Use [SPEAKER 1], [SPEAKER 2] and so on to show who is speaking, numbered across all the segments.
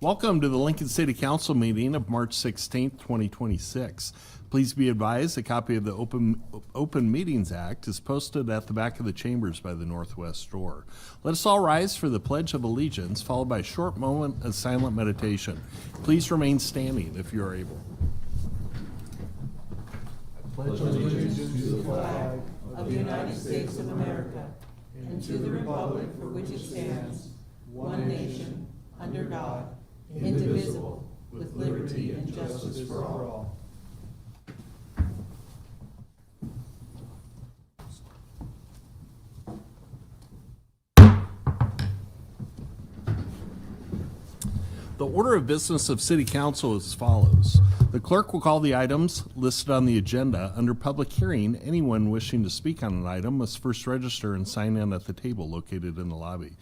[SPEAKER 1] Welcome to the Lincoln City Council meeting of March 16th, 2026. Please be advised a copy of the Open Meetings Act is posted at the back of the chambers by the northwest door. Let us all rise for the Pledge of Allegiance, followed by a short moment of silent meditation. Please remain standing if you are able.
[SPEAKER 2] Pledge allegiance to the flag of the United States of America and to the republic for which it stands, one nation, under God, indivisible, with liberty and justice for all.
[SPEAKER 1] The order of business of City Council is as follows. The clerk will call the items listed on the agenda. Under public hearing, anyone wishing to speak on an item must first register and sign in at the table located in the lobby.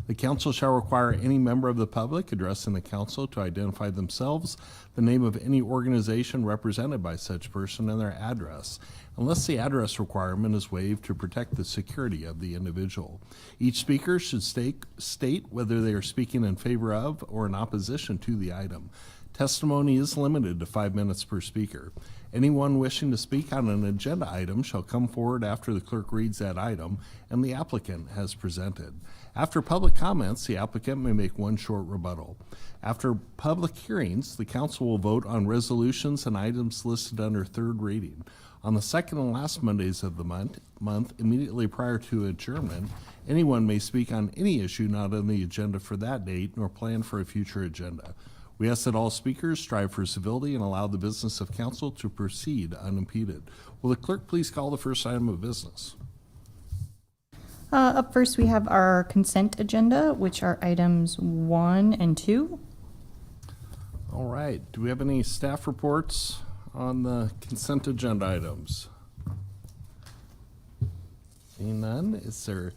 [SPEAKER 1] The council shall require any member of the public addressing the council to identify themselves, the name of any organization represented by such person, and their address, unless the address requirement is waived to protect the security of the individual. Each speaker should state whether they are speaking in favor of or in opposition to the item. Testimony is limited to 5 minutes per speaker. Anyone wishing to speak on an agenda item shall come forward after the clerk reads that item and the applicant has presented. After public comments, the applicant may make one short rebuttal. After public hearings, the council will vote on resolutions and items listed under third reading. On the second and last Mondays of the month, immediately prior to adjournment, anyone may speak on any issue not on the agenda for that date nor planned for a future agenda. We ask that all speakers strive for civility and allow the business of council to proceed unimpeded. Will the clerk please call the first item of business?
[SPEAKER 3] Up first, we have our consent agenda, which are items 1 and 2.
[SPEAKER 1] All right. Do we have any staff reports on the consent agenda items? Seeing none, is there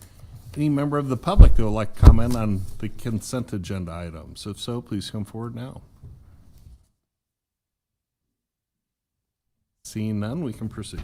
[SPEAKER 1] any member of the public who would like to comment on the consent agenda items? If so, please come forward now. Seeing none, we can proceed.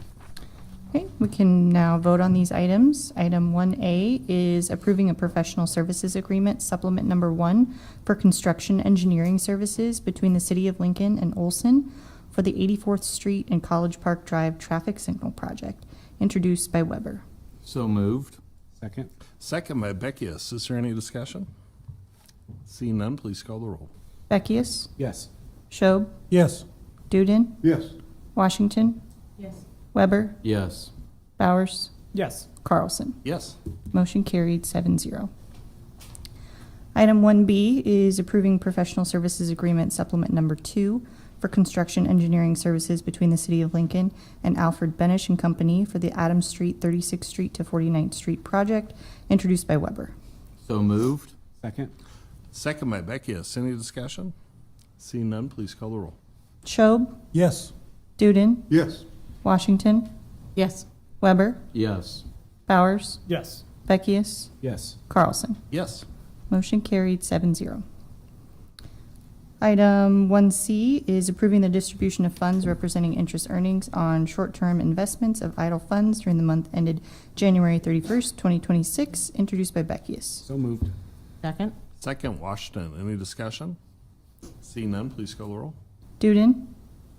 [SPEAKER 3] Okay, we can now vote on these items. Item 1A is approving a professional services agreement, supplement number 1, for construction engineering services between the City of Lincoln and Olson for the 84th Street and College Park Drive traffic signal project, introduced by Weber.
[SPEAKER 4] So moved.
[SPEAKER 5] Second.
[SPEAKER 1] Second by Beckius. Is there any discussion? Seeing none, please call the roll.
[SPEAKER 3] Beckius,
[SPEAKER 5] Yes.
[SPEAKER 3] Schob,
[SPEAKER 5] Yes.
[SPEAKER 3] Duden,
[SPEAKER 5] Yes.
[SPEAKER 3] Washington,
[SPEAKER 2] Yes.
[SPEAKER 3] Weber,
[SPEAKER 4] Yes.
[SPEAKER 3] Bowers,
[SPEAKER 5] Yes.
[SPEAKER 3] Carlson.
[SPEAKER 1] Yes.
[SPEAKER 3] Motion carried 7-0. Item 1B is approving professional services agreement supplement number 2 for construction engineering services between the City of Lincoln and Alfred Benish and Company for the Adams Street, 36th Street to 49th Street project, introduced by Weber.
[SPEAKER 4] So moved.
[SPEAKER 5] Second.
[SPEAKER 1] Second by Beckius. Any discussion? Seeing none, please call the roll.
[SPEAKER 3] Schob,
[SPEAKER 5] Yes.
[SPEAKER 3] Duden,
[SPEAKER 5] Yes.
[SPEAKER 3] Washington,
[SPEAKER 2] Yes.
[SPEAKER 3] Weber,
[SPEAKER 4] Yes.
[SPEAKER 3] Bowers,
[SPEAKER 5] Yes.
[SPEAKER 3] Beckius,
[SPEAKER 5] Yes.
[SPEAKER 3] Carlson.
[SPEAKER 1] Yes.
[SPEAKER 3] Motion carried 7-0. Item 1C is approving the distribution of funds representing interest earnings on short-term investments of idle funds during the month ended January 31st, 2026, introduced by Beckius.
[SPEAKER 5] So moved.
[SPEAKER 2] Second.
[SPEAKER 1] Second, Washington. Any discussion? Seeing none, please call the roll.
[SPEAKER 3] Duden,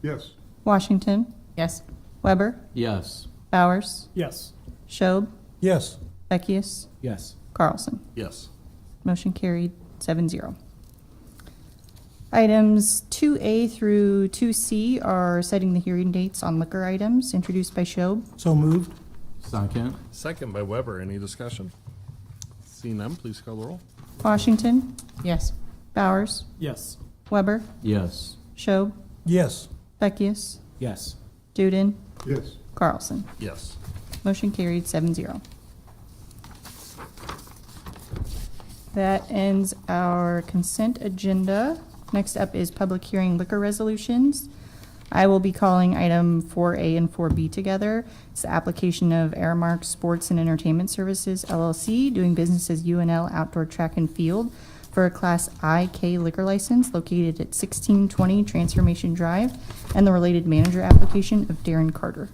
[SPEAKER 5] Yes.
[SPEAKER 3] Washington,
[SPEAKER 2] Yes.
[SPEAKER 3] Weber,
[SPEAKER 4] Yes.
[SPEAKER 3] Bowers,
[SPEAKER 5] Yes.
[SPEAKER 3] Schob,
[SPEAKER 5] Yes.
[SPEAKER 3] Beckius,
[SPEAKER 5] Yes.
[SPEAKER 3] Carlson.
[SPEAKER 1] Yes.
[SPEAKER 3] Motion carried 7-0. Items 2A through 2C are setting the hearing dates on liquor items, introduced by Schob.
[SPEAKER 5] So moved.
[SPEAKER 4] Second.
[SPEAKER 1] Second by Weber. Any discussion? Seeing none, please call the roll.
[SPEAKER 3] Washington,
[SPEAKER 2] Yes.
[SPEAKER 3] Bowers,
[SPEAKER 5] Yes.
[SPEAKER 3] Weber,
[SPEAKER 4] Yes.
[SPEAKER 3] Schob,
[SPEAKER 5] Yes.
[SPEAKER 3] Beckius,
[SPEAKER 5] Yes.
[SPEAKER 3] Duden,
[SPEAKER 5] Yes.
[SPEAKER 3] Carlson.
[SPEAKER 1] Yes.
[SPEAKER 3] Motion carried 7-0. That ends our consent agenda. Next up is public hearing liquor resolutions. I will be calling item 4A and 4B together. It's the application of Airmark Sports and Entertainment Services LLC, doing business as UNL Outdoor Track and Field, for a Class IK liquor license located at 1620 Transformation Drive, and the related manager application of Darren Carter.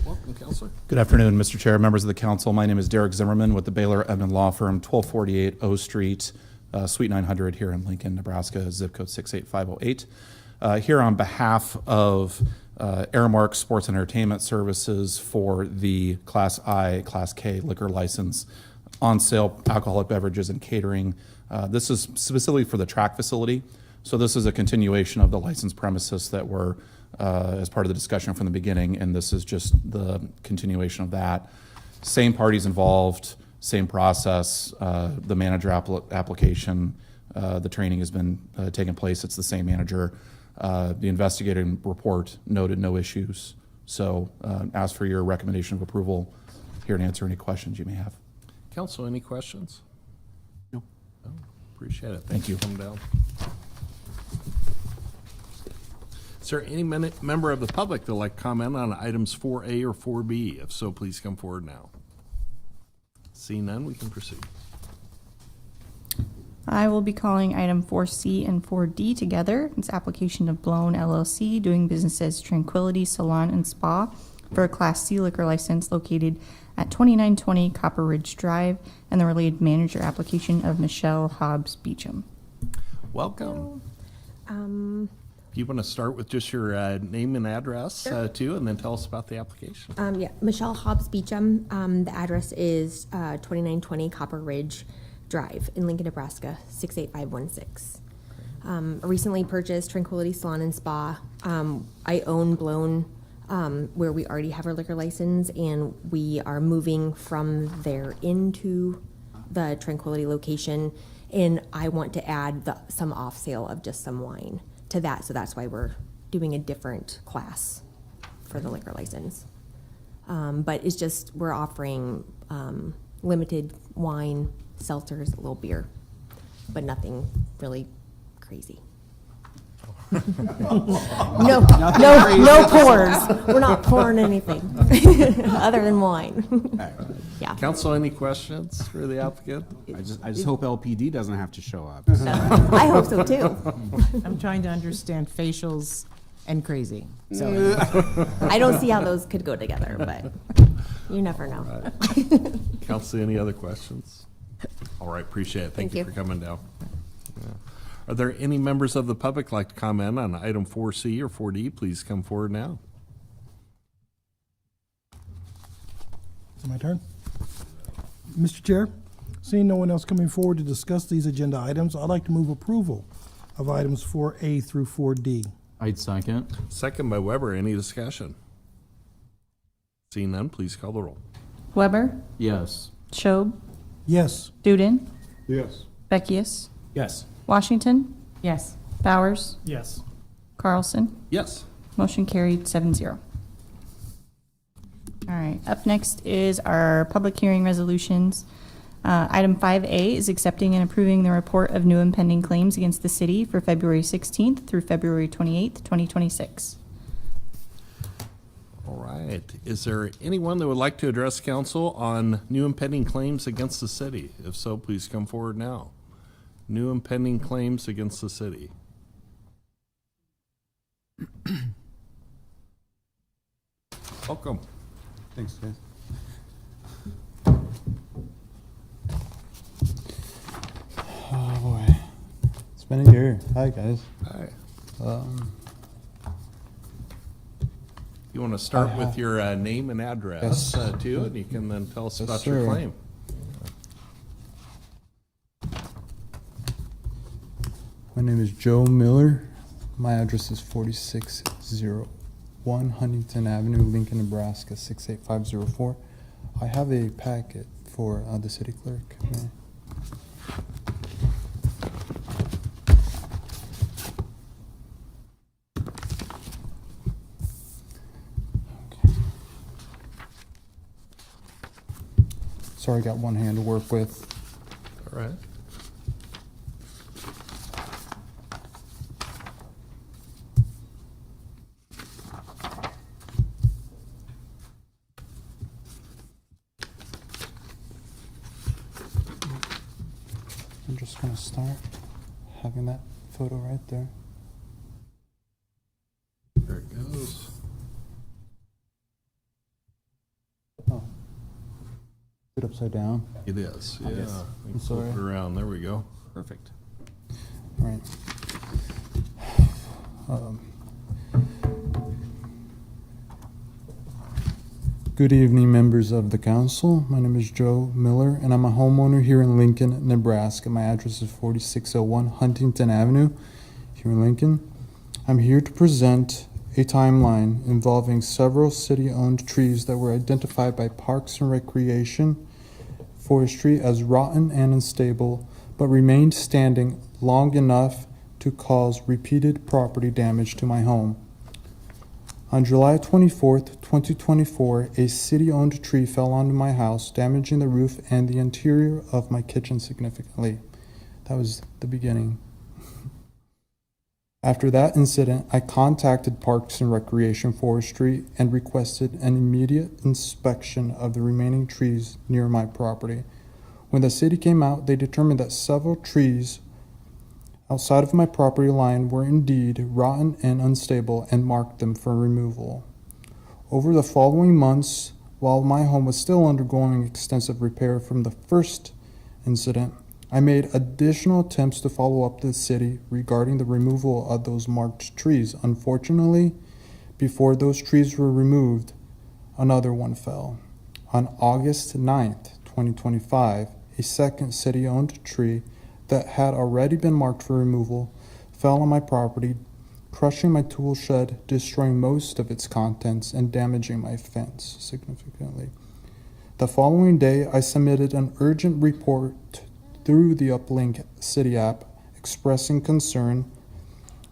[SPEAKER 1] Welcome, Counselor.
[SPEAKER 6] Good afternoon, Mr. Chair, members of the council. My name is Derek Zimmerman with the Baylor Edmond Law Firm, 1248 O Street,
[SPEAKER 5] Suite 900 here in Lincoln, Nebraska, zip code 68508. Here on behalf of Aramark Sports and Entertainment Services for the Class I, Class K liquor license on sale alcoholic beverages and catering. This is specifically for the track facility. So this is a continuation of the licensed premises that were as part of the discussion from the beginning, and this is just the continuation of that. Same parties involved, same process, the manager application, the training has been taking place, it's the same manager. The investigating report noted no issues. So ask for your recommendation of approval, here to answer any questions you may have.
[SPEAKER 1] Council, any questions?
[SPEAKER 5] No.
[SPEAKER 1] No? Appreciate it.
[SPEAKER 5] Thank you.
[SPEAKER 1] For coming down. Is there any member of the public that would like to comment on items 4A or 4B? If so, please come forward now. Seeing none, we can proceed.
[SPEAKER 3] I will be calling item 4C and 4D together. It's application of Blown LLC doing business as Tranquility Salon and Spa for a Class C liquor license located at 2920 Copper Ridge Drive, and the related manager application of Michelle Hobbs Beecham.
[SPEAKER 1] Welcome. Do you want to start with just your name and address too, and then tell us about the application?
[SPEAKER 6] Yeah, Michelle Hobbs Beecham. The address is 2920 Copper Ridge Drive in Lincoln, Nebraska, 68516. I recently purchased Tranquility Salon and Spa. I own Blown, where we already have our liquor license, and we are moving from there into the Tranquility location, and I want to add some off sale of just some wine to that, so that's why we're doing a different class for the liquor license. But it's just, we're offering limited wine, seltzers, a little beer, but nothing really crazy. No pours. We're not pouring anything other than wine. Yeah.
[SPEAKER 1] Council, any questions for the applicant?
[SPEAKER 7] I just hope LPD doesn't have to show up.
[SPEAKER 6] I hope so too.
[SPEAKER 2] I'm trying to understand facials and crazy. So
[SPEAKER 6] I don't see how those could go together, but you never know.
[SPEAKER 1] Council, any other questions? All right, appreciate it. Thank
[SPEAKER 6] Thank
[SPEAKER 1] you
[SPEAKER 6] you.
[SPEAKER 1] for coming down. Yeah. Are there any members of the public like to comment on item 4C or 4D? Please come forward now.
[SPEAKER 8] Is it my turn? Mr. Chair, seeing no one else coming forward to discuss these agenda items, I'd like to move approval of items 4A through 4D.
[SPEAKER 4] I'd second.
[SPEAKER 1] Second by Weber. Any discussion? Seeing none, please call the roll.
[SPEAKER 3] Weber,
[SPEAKER 4] Yes.
[SPEAKER 3] Schob,
[SPEAKER 8] Yes.
[SPEAKER 3] Duden,
[SPEAKER 7] Yes.
[SPEAKER 3] Beckius,
[SPEAKER 7] Yes.
[SPEAKER 3] Washington,
[SPEAKER 2] yes.
[SPEAKER 3] Bowers,
[SPEAKER 8] Yes.
[SPEAKER 3] Carlson.
[SPEAKER 1] Yes.
[SPEAKER 3] Motion carried 7-0. All right, up next is our public hearing resolutions. Item 5A is accepting and approving the report of new impending claims against the city for February 16th through February 28th, 2026.
[SPEAKER 1] All right. Is there anyone that would like to address council on new impending claims against the city? If so, please come forward now. New impending claims against the city. Welcome.
[SPEAKER 7] Thanks, guys. Oh, boy. It's been a year. Hi, guys.
[SPEAKER 1] Hi.
[SPEAKER 7] Um,
[SPEAKER 1] You want to start with your name and address too, and you can then tell us
[SPEAKER 7] Yes,
[SPEAKER 1] about your
[SPEAKER 7] sir.
[SPEAKER 1] claim.
[SPEAKER 7] My name is Joe Miller. My address is 4601 Huntington Avenue, Lincoln, Nebraska, 68504. I have a packet for the city clerk. Okay. Sorry, I got one hand to work with.
[SPEAKER 1] All right.
[SPEAKER 7] I'm just gonna start having that photo right there.
[SPEAKER 1] There it goes.
[SPEAKER 7] Oh. Put it upside down.
[SPEAKER 1] It is. Yeah.
[SPEAKER 7] Yes.
[SPEAKER 1] We
[SPEAKER 7] I'm
[SPEAKER 1] flip
[SPEAKER 7] sorry.
[SPEAKER 1] it around. There we go.
[SPEAKER 5] Perfect.
[SPEAKER 7] All right. Good evening, members of the council. My name is Joe Miller, and I'm a homeowner here in Lincoln, Nebraska. My address is 4601 Huntington Avenue here in Lincoln. I'm here to present a timeline involving several city-owned trees that were identified by Parks and Recreation Forestry as rotten and unstable, but remained standing long enough to cause repeated property damage to my home. On July 24th, 2024, a city-owned tree fell onto my house, damaging the roof and the interior of my kitchen significantly. That was the beginning. After that incident, I contacted Parks and Recreation Forestry and requested an immediate inspection of the remaining trees near my property. When the city came out, they determined that several trees outside of my property line were indeed rotten and unstable and marked them for removal. Over the following months, while my home was still undergoing extensive repair from the first incident, I made additional attempts to follow up the city regarding the removal of those marked trees. Unfortunately, before those trees were removed, another one fell. On August 9th, 2025, a second city-owned tree that had already been marked for removal fell on my property, crushing my tool shed, destroying most of its contents, and damaging my fence significantly. The following day, I submitted an urgent report through the Uplink City app expressing concern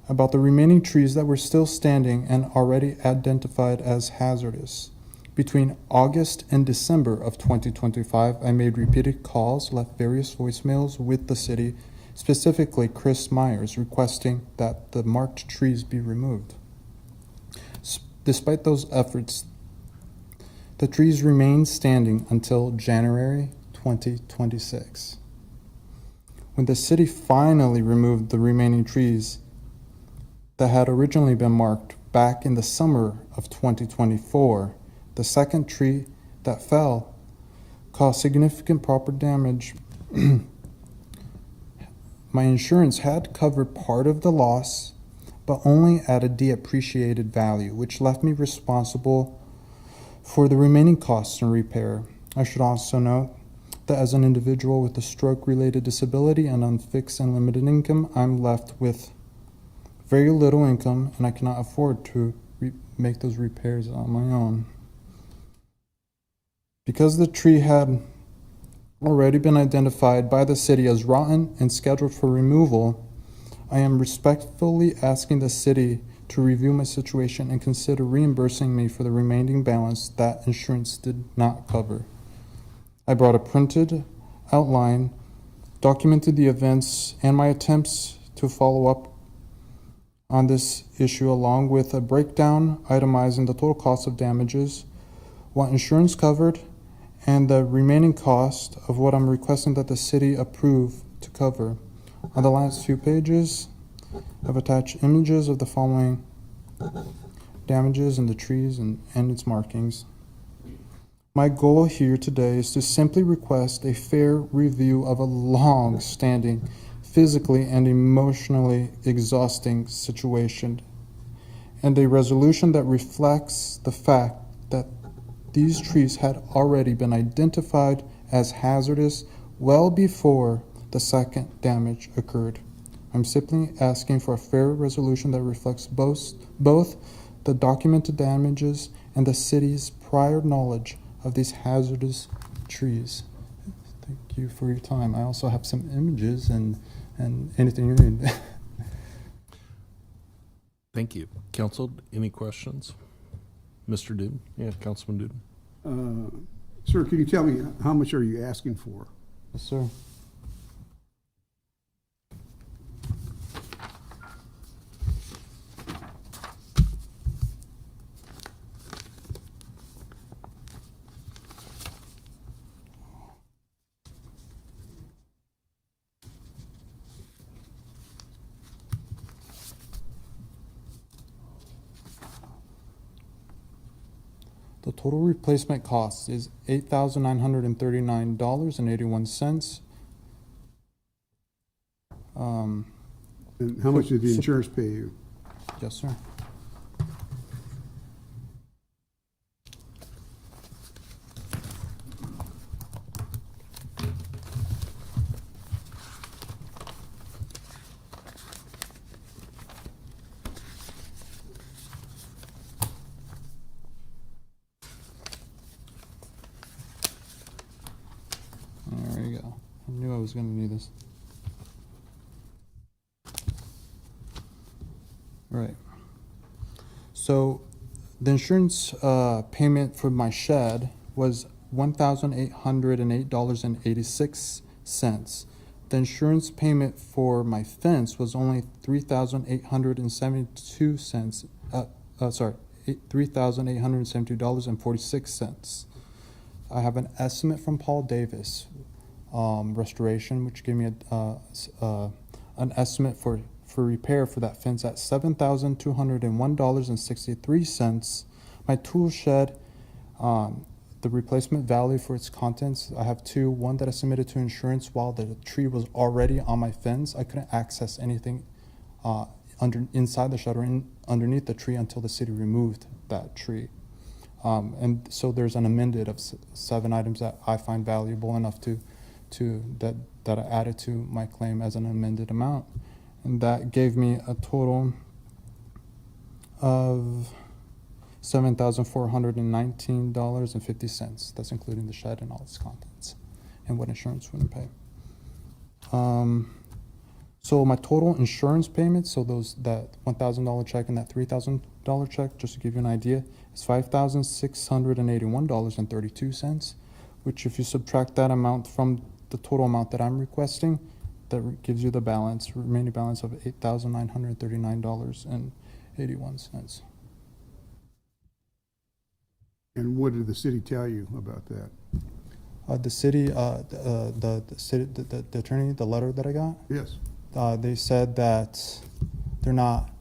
[SPEAKER 7] about the remaining trees that were still standing and already identified as hazardous. Between August and December of 2025, I made repeated calls, left various voicemails with the city, specifically Chris Myers, requesting that the marked trees be removed. Despite those efforts, the trees remained standing until January 2026. When the city finally removed the remaining trees that had originally been marked back in the summer of 2024, the second tree that fell caused significant property damage. My insurance had covered part of the loss, but only at a depreciated value, which left me responsible for the remaining costs and repair. I should also note that as an individual with a stroke-related disability and unfixed and limited income, I'm left with very little income, and I cannot afford to make those repairs on my own. Because the tree had already been identified by the city as rotten and scheduled for removal, I am respectfully asking the city to review my situation and consider reimbursing me for the remaining balance that insurance did not cover. I brought a printed outline, documented the events and my attempts to follow up on this issue, along with a breakdown itemizing the total cost of damages, what insurance covered, and the remaining cost of what I'm requesting that the city approve to cover. On the last few pages, I've attached images of the following damages in the trees and its markings. My goal here today is to simply request a fair review of a long-standing, physically and emotionally exhausting situation, and a resolution that reflects the fact that these trees had already been identified as hazardous well before the second damage occurred. I'm simply asking for a fair resolution that reflects both the documented damages and the city's prior knowledge of these hazardous trees. Thank you for your time. I also have some images and anything you need.
[SPEAKER 1] Thank you. Council, any questions? Mr. Duden? Yeah, Councilman Duden.
[SPEAKER 9] Sir, can you tell me how much are you asking for?
[SPEAKER 7] Yes, sir. The total replacement cost is $8,939.81. Um,
[SPEAKER 9] And how much did the insurance pay you?
[SPEAKER 7] yes, sir. There you go. I knew I was gonna need this. Right. So the insurance payment for my shed was $1,808.86. The insurance payment for my fence was only $3,872. Sorry, $3,872.46. I have an estimate from Paul Davis, Restoration, which gave me an estimate for repair for that fence at $7,201.63. My tool shed, the replacement value for its contents, I have two. One that I submitted to insurance while the tree was already on my fence. I couldn't access anything inside the shed or underneath the tree until the city removed that tree. And so there's an amended of 7 items that I find valuable enough that I added to my claim as an amended amount. And that gave me a total of $7,419.50. That's including the shed and all its contents and what insurance wouldn't pay. So my total insurance payments, so that $1,000 check and that $3,000 check, just to give you an idea, is $5,681.32, which if you subtract that amount from the total amount that I'm requesting, that gives you the remaining balance of $8,939.81.
[SPEAKER 9] And what did the city tell you about that?
[SPEAKER 7] The city, the attorney, the letter that I got,
[SPEAKER 9] Yes.
[SPEAKER 7] they said that they're not,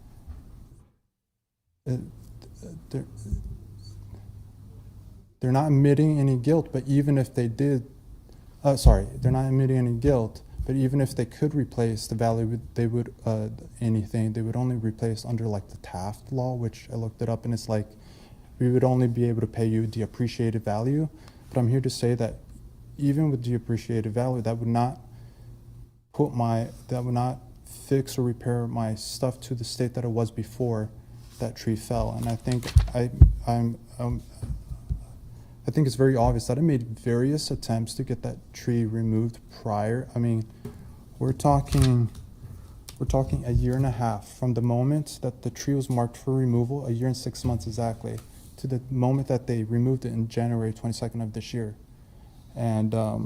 [SPEAKER 7] they're not admitting any guilt, but even if they did, they're not admitting any guilt, but even if they could replace the value, they would only replace under like the Taft law, which I looked it up, and it's like, we would only be able to pay you the appreciated value. But I'm here to say that even with the appreciated value, that would not fix or repair my stuff to the state that it was before that tree fell. And I think I think it's very obvious that I made various attempts to get that tree removed prior. I mean, we're talking a year and a half from the moment that the tree was marked for removal, a year and 6 months exactly, to the moment that they removed it in January 22nd of this year. And let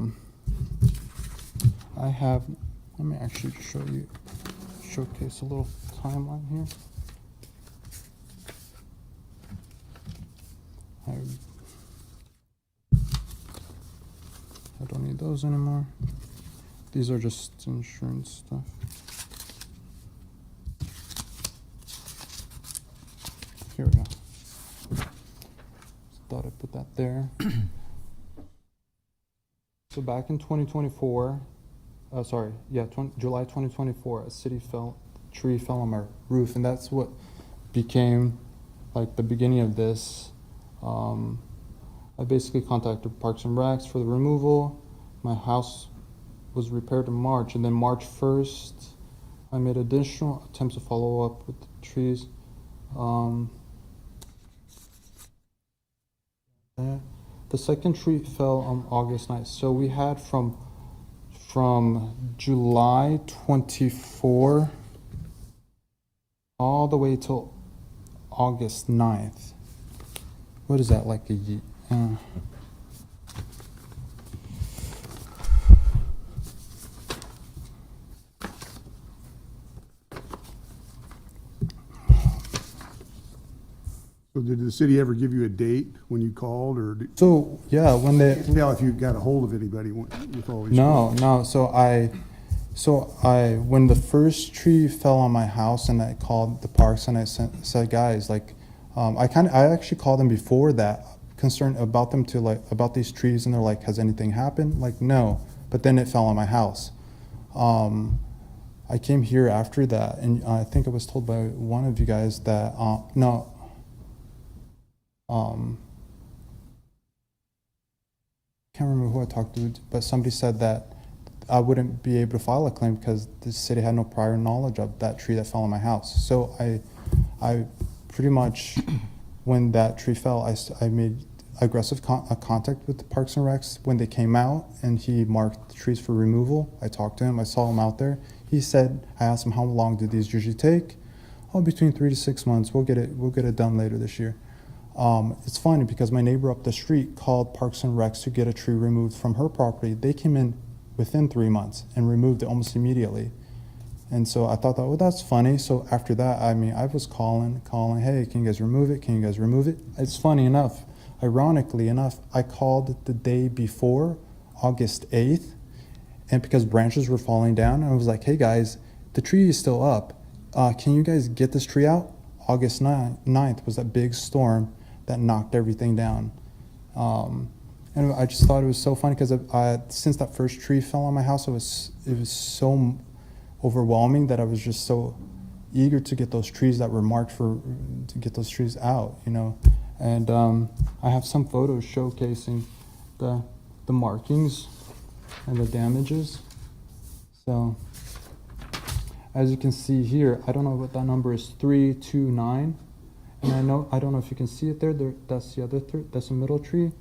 [SPEAKER 7] me actually showcase a little timeline here. I don't need those anymore. These are just insurance stuff. Here we go. Thought I'd put that there. So back in 2024, July 2024, a tree fell on my roof, and that's what became like the beginning of this. I basically contacted Parks and Recs for the removal. My house was repaired in March, and then March 1st, I made additional attempts to follow up with the trees. The second tree fell on August 9th. So we had from July 24 all the way till August 9th. What is that, like a year?
[SPEAKER 9] So did the city ever give you a date when you called, or
[SPEAKER 7] So yeah, when they
[SPEAKER 9] tell if you got a hold of anybody with all these?
[SPEAKER 7] no. So when the first tree fell on my house, and I called the parks and I said, guys, like, I actually called them before that, concerned about them about these trees, and they're like, has anything happened? Like, no. But then it fell on my house. I I came here after that, and I think I was told by one of you guys that, can't remember who I talked to, but somebody said that I wouldn't be able to file a claim because the city had no prior knowledge of that tree that fell on my house. So I pretty much, when that tree fell, I made aggressive contact with the Parks and Recs when they came out, and he marked the trees for removal. I talked to him. I saw him out there. He said, I asked him, how long did these usually take? Oh, between 3 to 6 months. We'll get it done later this year. It's funny because my neighbor up the street called Parks and Recs to get a tree removed from her property. They came in within 3 months and removed it almost immediately. And so I thought that, well, that's funny. So after that, I mean, I was calling, hey, can you guys remove it? Can you guys remove it? It's funny enough, ironically enough, I called the day before, August 8th, and because branches were falling down, I was like, hey guys, the tree is still up. Can you guys get this tree out? August 9th was that big storm that knocked everything down. And I just thought it was so funny because since that first tree fell on my house, it was so overwhelming that I was just so eager to get those trees that were marked to get those trees out, you know. And I have some photos showcasing the markings and the damages. So as you can see here, I don't know what that number is, 329. And I don't know if you can see it there. That's the other that's the middle tree.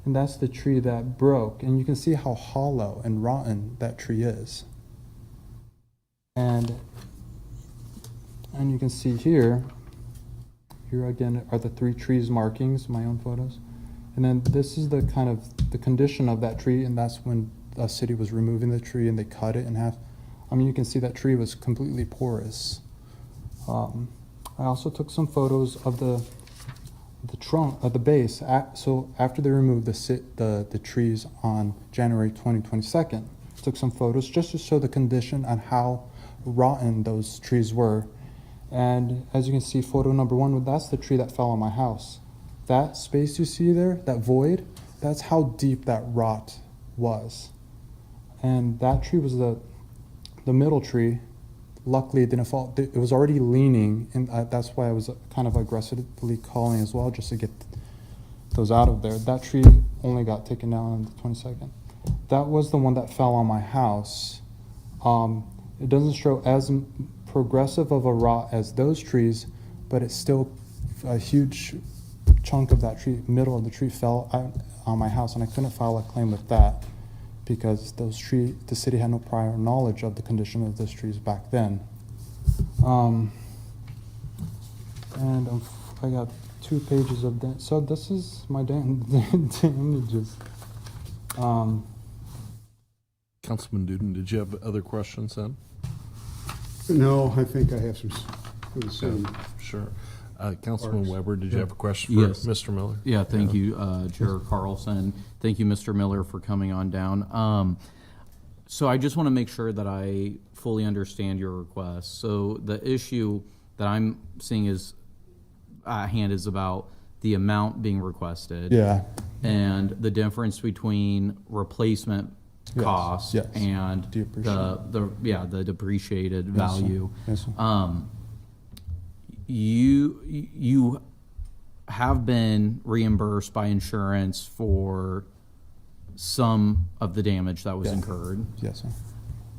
[SPEAKER 7] And that's the tree that broke. And you can see how hollow and rotten that tree is. And you can see here again are the 3 trees markings, my own photos. And then this is the kind of the condition of that tree, and that's when the city was removing the tree and they cut it in half. I mean, you can see that tree was completely porous. I also took some photos of the trunk, of the base. So after they removed the trees on January 22nd, took some photos just to show the condition and how rotten those trees were. And as you can see, photo number 1, that's the tree that fell on my house. That space you see there, that void, that's how deep that rot was. And that tree was the middle tree. Luckily, it didn't fall. It was already leaning, and that's why I was kind of aggressively calling as well, just to get those out of there. That tree only got taken down on the 22nd. That was the one that fell on my house. It doesn't show as progressive of a rot as those trees, but it's still a huge chunk of that tree, middle of the tree fell on my house, and I couldn't file a claim with that because the city had no prior knowledge of the condition of those trees back then. And I got 2 pages of that. So this is my damages.
[SPEAKER 1] Councilman Duden, did you have other questions then?
[SPEAKER 9] No, I think I have some for the city.
[SPEAKER 1] Sure. Councilman
[SPEAKER 9] Parks.
[SPEAKER 1] Weber, did you have a question for
[SPEAKER 4] Yes.
[SPEAKER 1] Mr. Miller?
[SPEAKER 4] Yeah, thank you, Chair Carlson. Thank you, Mr. Miller, for coming on down. So I just want to make sure that I fully understand your request. So the issue that I'm seeing is at hand is about the amount being requested.
[SPEAKER 7] Yeah.
[SPEAKER 4] And the difference between replacement
[SPEAKER 7] Yes,
[SPEAKER 4] cost
[SPEAKER 7] yes.
[SPEAKER 4] and
[SPEAKER 7] Depreciated.
[SPEAKER 4] the depreciated
[SPEAKER 7] Yes, sir.
[SPEAKER 4] value.
[SPEAKER 7] Yes, sir.
[SPEAKER 4] You have been reimbursed by insurance for some of the damage that was
[SPEAKER 7] Yeah.
[SPEAKER 4] incurred.
[SPEAKER 7] Yes, sir.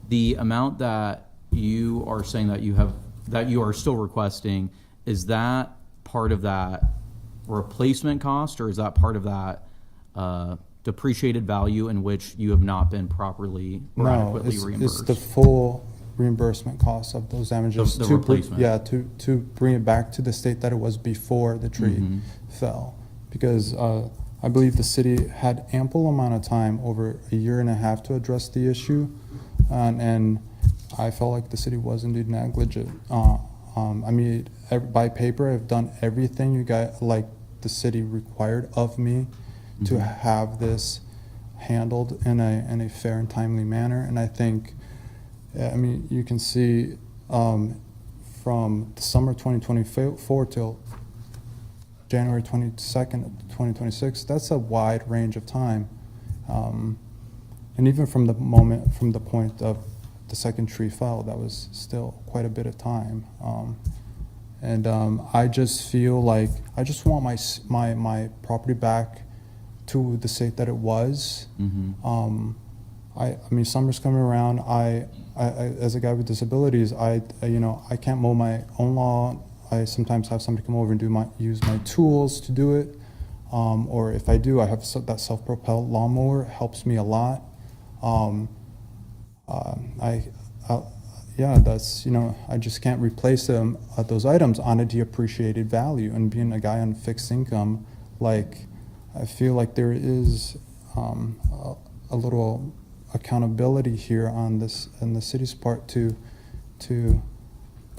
[SPEAKER 4] The amount that you are saying that you are still requesting, is that part of that replacement cost, or is that part of that depreciated value in which you have not been properly or
[SPEAKER 7] No,
[SPEAKER 4] adequately
[SPEAKER 7] it's
[SPEAKER 4] reimbursed?
[SPEAKER 7] the full reimbursement cost of those damages.
[SPEAKER 4] The
[SPEAKER 7] to
[SPEAKER 4] replacement.
[SPEAKER 7] to bring it back to the state that it was before the tree
[SPEAKER 4] Mm-hmm.
[SPEAKER 7] fell. Because I believe the city had ample amount of time, over a year and a half, to address the issue. And I felt like the city was indeed negligent. I mean, by paper, I've done everything you guys, like the city required of me to have this handled in a fair and timely manner. And I think, I mean, you can see from the summer 2024 till January 22nd, 2026, that's a wide range of time. And even from the point of the second tree fell, that was still quite a bit of time. And I just feel like I just want my property back to the state that it was. I mean, summer's coming around. I as a guy with disabilities, I can't mow my own lawn. I sometimes have somebody come over and use my tools to do it. Or if I do, I have that self-propelled lawnmower. It helps me a lot. That's, I just can't replace them, those items on a deappreciated value. And being a guy on fixed income, like, I feel like there is a little accountability here on the city's part to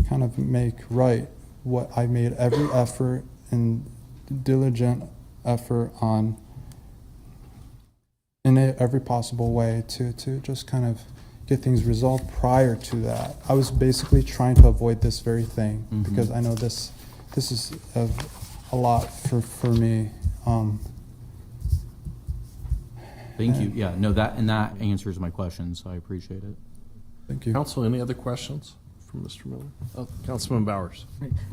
[SPEAKER 7] kind of make right what I made every effort and diligent effort on in every possible way to just kind of get things resolved prior to that. I was basically trying to avoid this very thing because I know this is a lot for me.
[SPEAKER 4] Thank you. Yeah, no, that answers my question, so I appreciate it.
[SPEAKER 7] Thank you.
[SPEAKER 1] Council, any other questions from Mr. Miller? Oh, Councilman Bowers.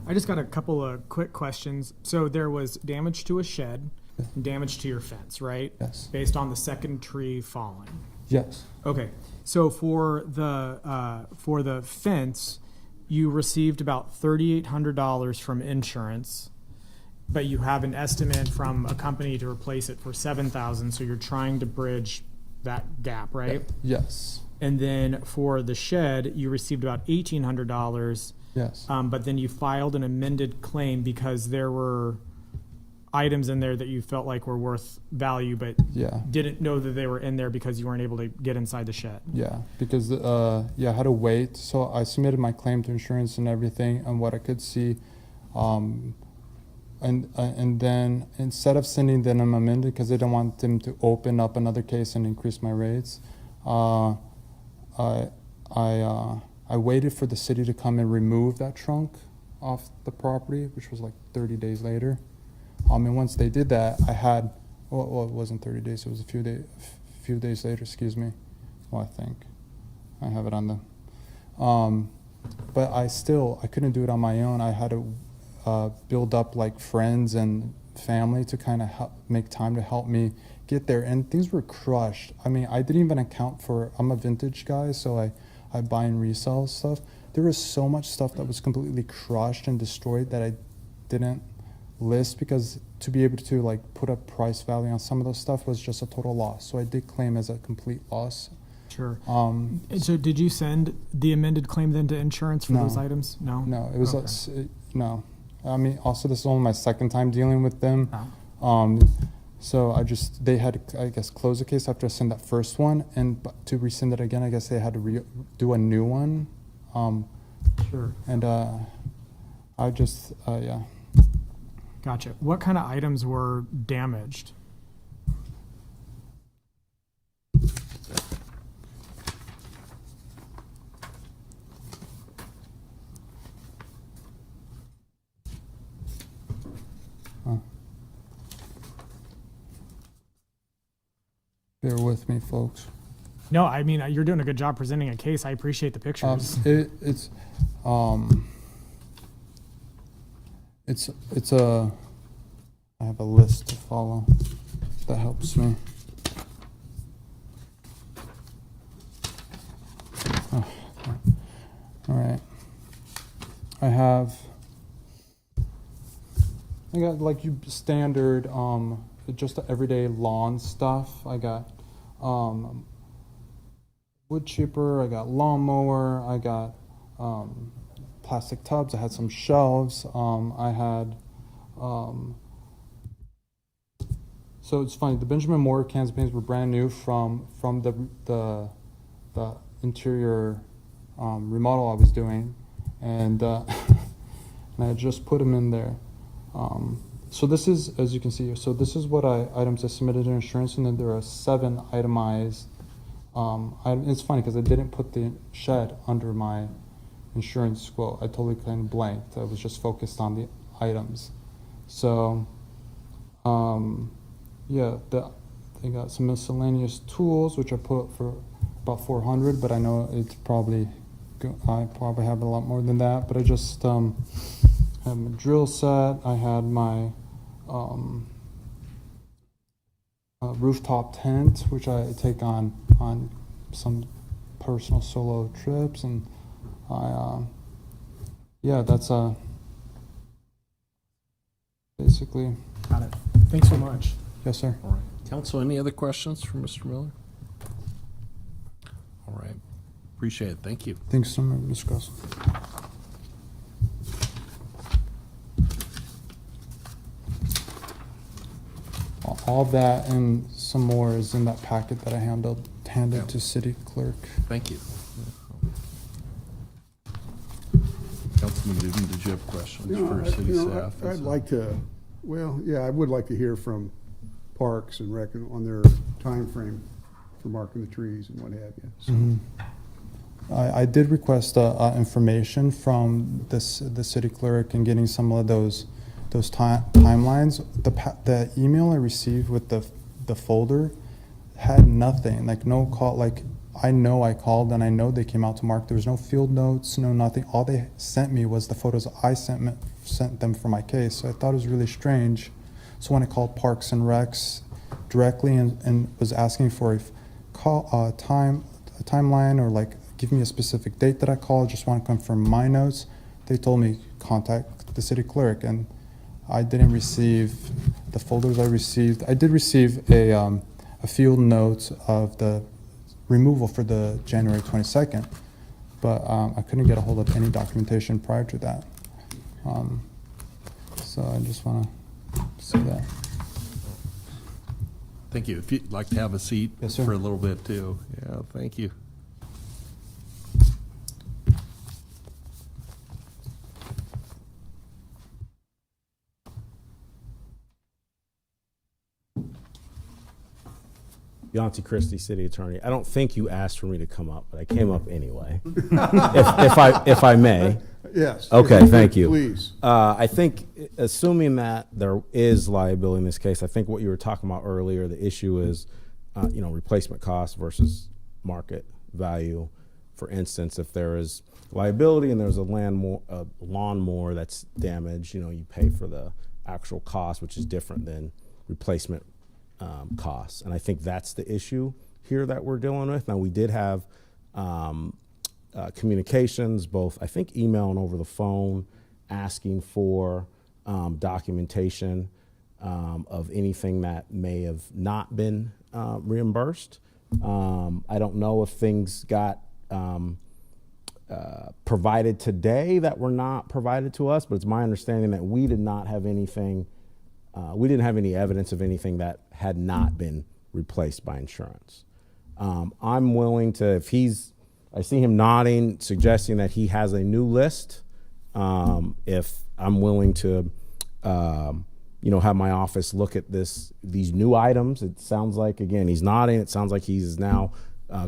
[SPEAKER 10] I just got a couple of quick questions. So there was damage to a shed and damage to your fence, right?
[SPEAKER 7] Yes.
[SPEAKER 10] Based on the second tree falling.
[SPEAKER 7] Yes.
[SPEAKER 10] Okay. So for the fence, you received about $3,800 from insurance, but you have an estimate from a company to replace it for $7,000. So you're trying to bridge that gap, right?
[SPEAKER 7] Yes.
[SPEAKER 10] And then for the shed, you received about $1,800.
[SPEAKER 7] Yes.
[SPEAKER 10] But then you filed an amended claim because there were items in there that you felt like were worth value, but
[SPEAKER 7] Yeah.
[SPEAKER 10] didn't know that they were in there because you weren't able to get inside the shed.
[SPEAKER 7] Yeah, because I had to wait. So I submitted my claim to insurance and everything, and what I could see, and then instead of sending them amended because they don't want them to open up another case and increase my rates, I waited for the city to come and remove that trunk off the property, which was like 30 days later. And once they did that, I had, well, it wasn't 30 days, it was a few days later, excuse me. Well, I think I have it on the, but I couldn't do it on my own. I had to build up like friends and family to kind of make time to help me get there. And things were crushed. I mean, I didn't even account for, I'm a vintage guy, so I buy and resell stuff. There was so much stuff that was completely crushed and destroyed that I didn't list because to be able to like put a price value on some of those stuff was just a total loss. So I did claim as a complete loss.
[SPEAKER 10] Sure. And so did you send the amended claim then to insurance for
[SPEAKER 7] No.
[SPEAKER 10] those items? No?
[SPEAKER 7] No, it was
[SPEAKER 10] Okay.
[SPEAKER 7] no. I mean, also this is only my second time dealing with them.
[SPEAKER 10] Oh.
[SPEAKER 7] So they had to, I guess, close the case after I sent that first one, and to resend it again, I guess they had to do a new one.
[SPEAKER 10] Sure.
[SPEAKER 7] And I just, yeah.
[SPEAKER 10] Gotcha. What kind of items were damaged?
[SPEAKER 7] Bear with me, folks.
[SPEAKER 10] No, I mean, you're doing a good job presenting a case. I appreciate the pictures.
[SPEAKER 7] It's I have a list to follow that helps me. Oh, all right. I got like you standard just the everyday lawn stuff. I got wood chipper, I got lawnmower, I got plastic tubs, I had some shelves, I had so it's funny, the Benjamin Moore cans and paints were brand new from the interior remodel I was doing, and and I just put them in there. So this is, as you can see here, so this is what items I submitted to insurance, and then there are 7 itemized it's funny because I didn't put the shed under my insurance quote. I totally kind of blanked. I was just focused on the items. So, yeah, they got some miscellaneous tools, which I put for about 400, but I know it's probably, I probably have a lot more than that, but I just had my drill set, I had my rooftop tent, which I take on some personal solo trips, and yeah, that's basically,
[SPEAKER 10] Got it. Thanks so much.
[SPEAKER 7] yes, sir.
[SPEAKER 1] All right. Council, any other questions for Mr. Miller? All right. Appreciate it. Thank you.
[SPEAKER 7] Thanks so much, Mr. Gross. All that and some more is in that packet that I handed
[SPEAKER 1] Yeah.
[SPEAKER 7] to city clerk.
[SPEAKER 1] Thank you. Councilman Newton, did you have questions for city staff?
[SPEAKER 9] I'd like to, well, yeah, I would like to hear from Parks and Rec on their time frame for marking the trees and what have you. So,
[SPEAKER 7] I did request information from the city clerk and getting some of those timelines. The email I received with the folder had nothing, like no call, like I know I called and I know they came out to mark. There was no field notes, no nothing. All they sent me was the photos I sent them for my case. So I thought it was really strange. So when I called Parks and Recs directly and was asking for a timeline or like give me a specific date that I called, just want to confirm my notes, they told me contact the city clerk, and I didn't receive the folders I received. I did receive a field note of the removal for the January 22nd, but I couldn't get a hold of any documentation prior to that. So I just want to see that.
[SPEAKER 1] Thank you. If you'd like to have a seat
[SPEAKER 7] Yes, sir.
[SPEAKER 1] for a little bit too. Yeah, thank you.
[SPEAKER 11] Yancey Christie, City Attorney. I don't think you asked for me to come up, but I came up anyway. if I may.
[SPEAKER 9] yes.
[SPEAKER 11] Okay, thank you.
[SPEAKER 9] Please.
[SPEAKER 11] I think, assuming that there is liability in this case, I think what you were talking about earlier, the issue is, replacement cost versus market value. For instance, if there is liability and there's a lawnmower that's damaged, you pay for the actual cost, which is different than replacement costs. And I think that's the issue here that we're dealing with. Now, we did have communications, both I think email and over the phone, asking for documentation of anything that may have not been reimbursed. I don't know if things got provided today that were not provided to us, but it's my understanding that we did not have anything. We didn't have any evidence of anything that had not been replaced by insurance. I'm willing to, I see him nodding, suggesting that he has a new list. If I'm willing to, have my office look at these new items. It sounds like, again, he's nodding. It sounds like he's now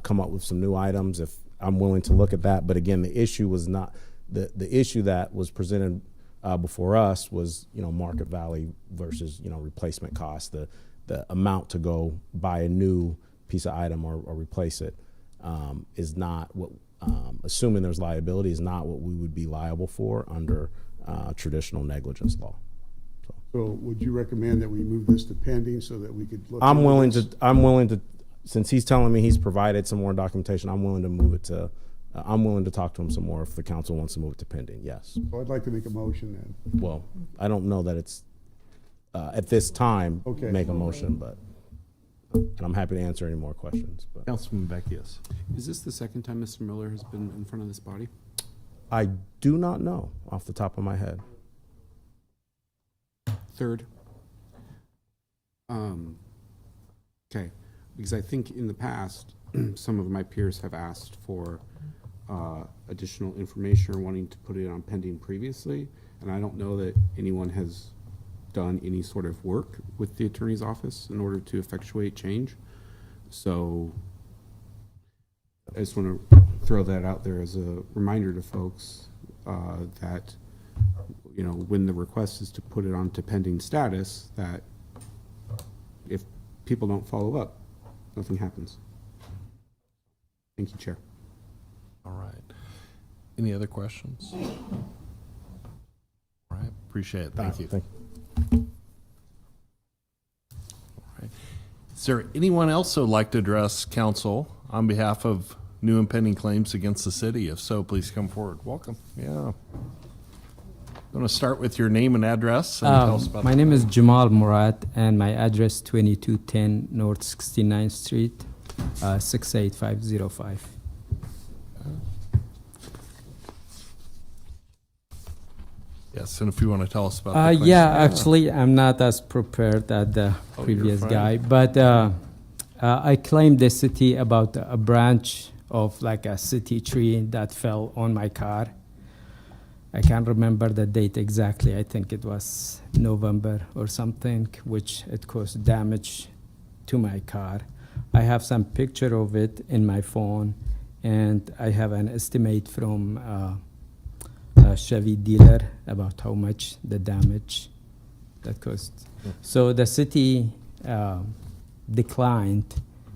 [SPEAKER 11] come up with some new items. If I'm willing to look at that, but again, the issue was not the issue that was presented before us was, market value versus, replacement cost. The amount to go buy a new piece of item or replace it is not what, assuming there's liability, is not what we would be liable for under traditional negligence law.
[SPEAKER 9] So would you recommend that we move this to pending so that we could look?
[SPEAKER 11] I'm
[SPEAKER 9] into
[SPEAKER 11] willing
[SPEAKER 9] this?
[SPEAKER 11] to, since he's telling me he's provided some more documentation, I'm willing to move it to, I'm willing to talk to him some more if the council wants to move it to pending, yes.
[SPEAKER 9] So I'd like to make a motion then.
[SPEAKER 11] Well, I don't know that it's, at this time,
[SPEAKER 9] Okay.
[SPEAKER 11] make a motion, but, and I'm happy to answer any more questions. But
[SPEAKER 1] Councilman Beckius.
[SPEAKER 12] Is this the second time Mr. Miller has been in front of this body?
[SPEAKER 11] I do not know off the top of my head.
[SPEAKER 12] Third? Okay, because I think in the past, some of my peers have asked for additional information or wanting to put it on pending previously, and I don't know that anyone has done any sort of work with the attorney's office in order to effectuate change. So I just want to throw that out there as a reminder to folks that, when the request is to put it on to pending status, that if people don't follow up, nothing happens. Thank you, Chair.
[SPEAKER 1] All right. Any other questions? All right, appreciate it. Thank you.
[SPEAKER 11] Thank
[SPEAKER 1] All right. Is there anyone else who would like to address council on behalf of new and pending claims against the city? If so, please come forward. Welcome. Yeah. I'm going to start with your name and address and tell us about
[SPEAKER 13] My name is Jamal Murat, and my address 2210 North 69th Street, 68505.
[SPEAKER 1] Yes, and if you want to tell us about the claims.
[SPEAKER 13] Yeah, actually, I'm not as prepared as the
[SPEAKER 1] Oh,
[SPEAKER 13] previous
[SPEAKER 1] you're
[SPEAKER 13] guy,
[SPEAKER 1] fine.
[SPEAKER 13] but I claimed the city about a branch of like a city tree that fell on my car. I can't remember the date exactly. I think it was November or something, which it caused damage to my car. I have some picture of it in my phone, and I have an estimate from a Chevy dealer about how much the damage that caused. So the city declined,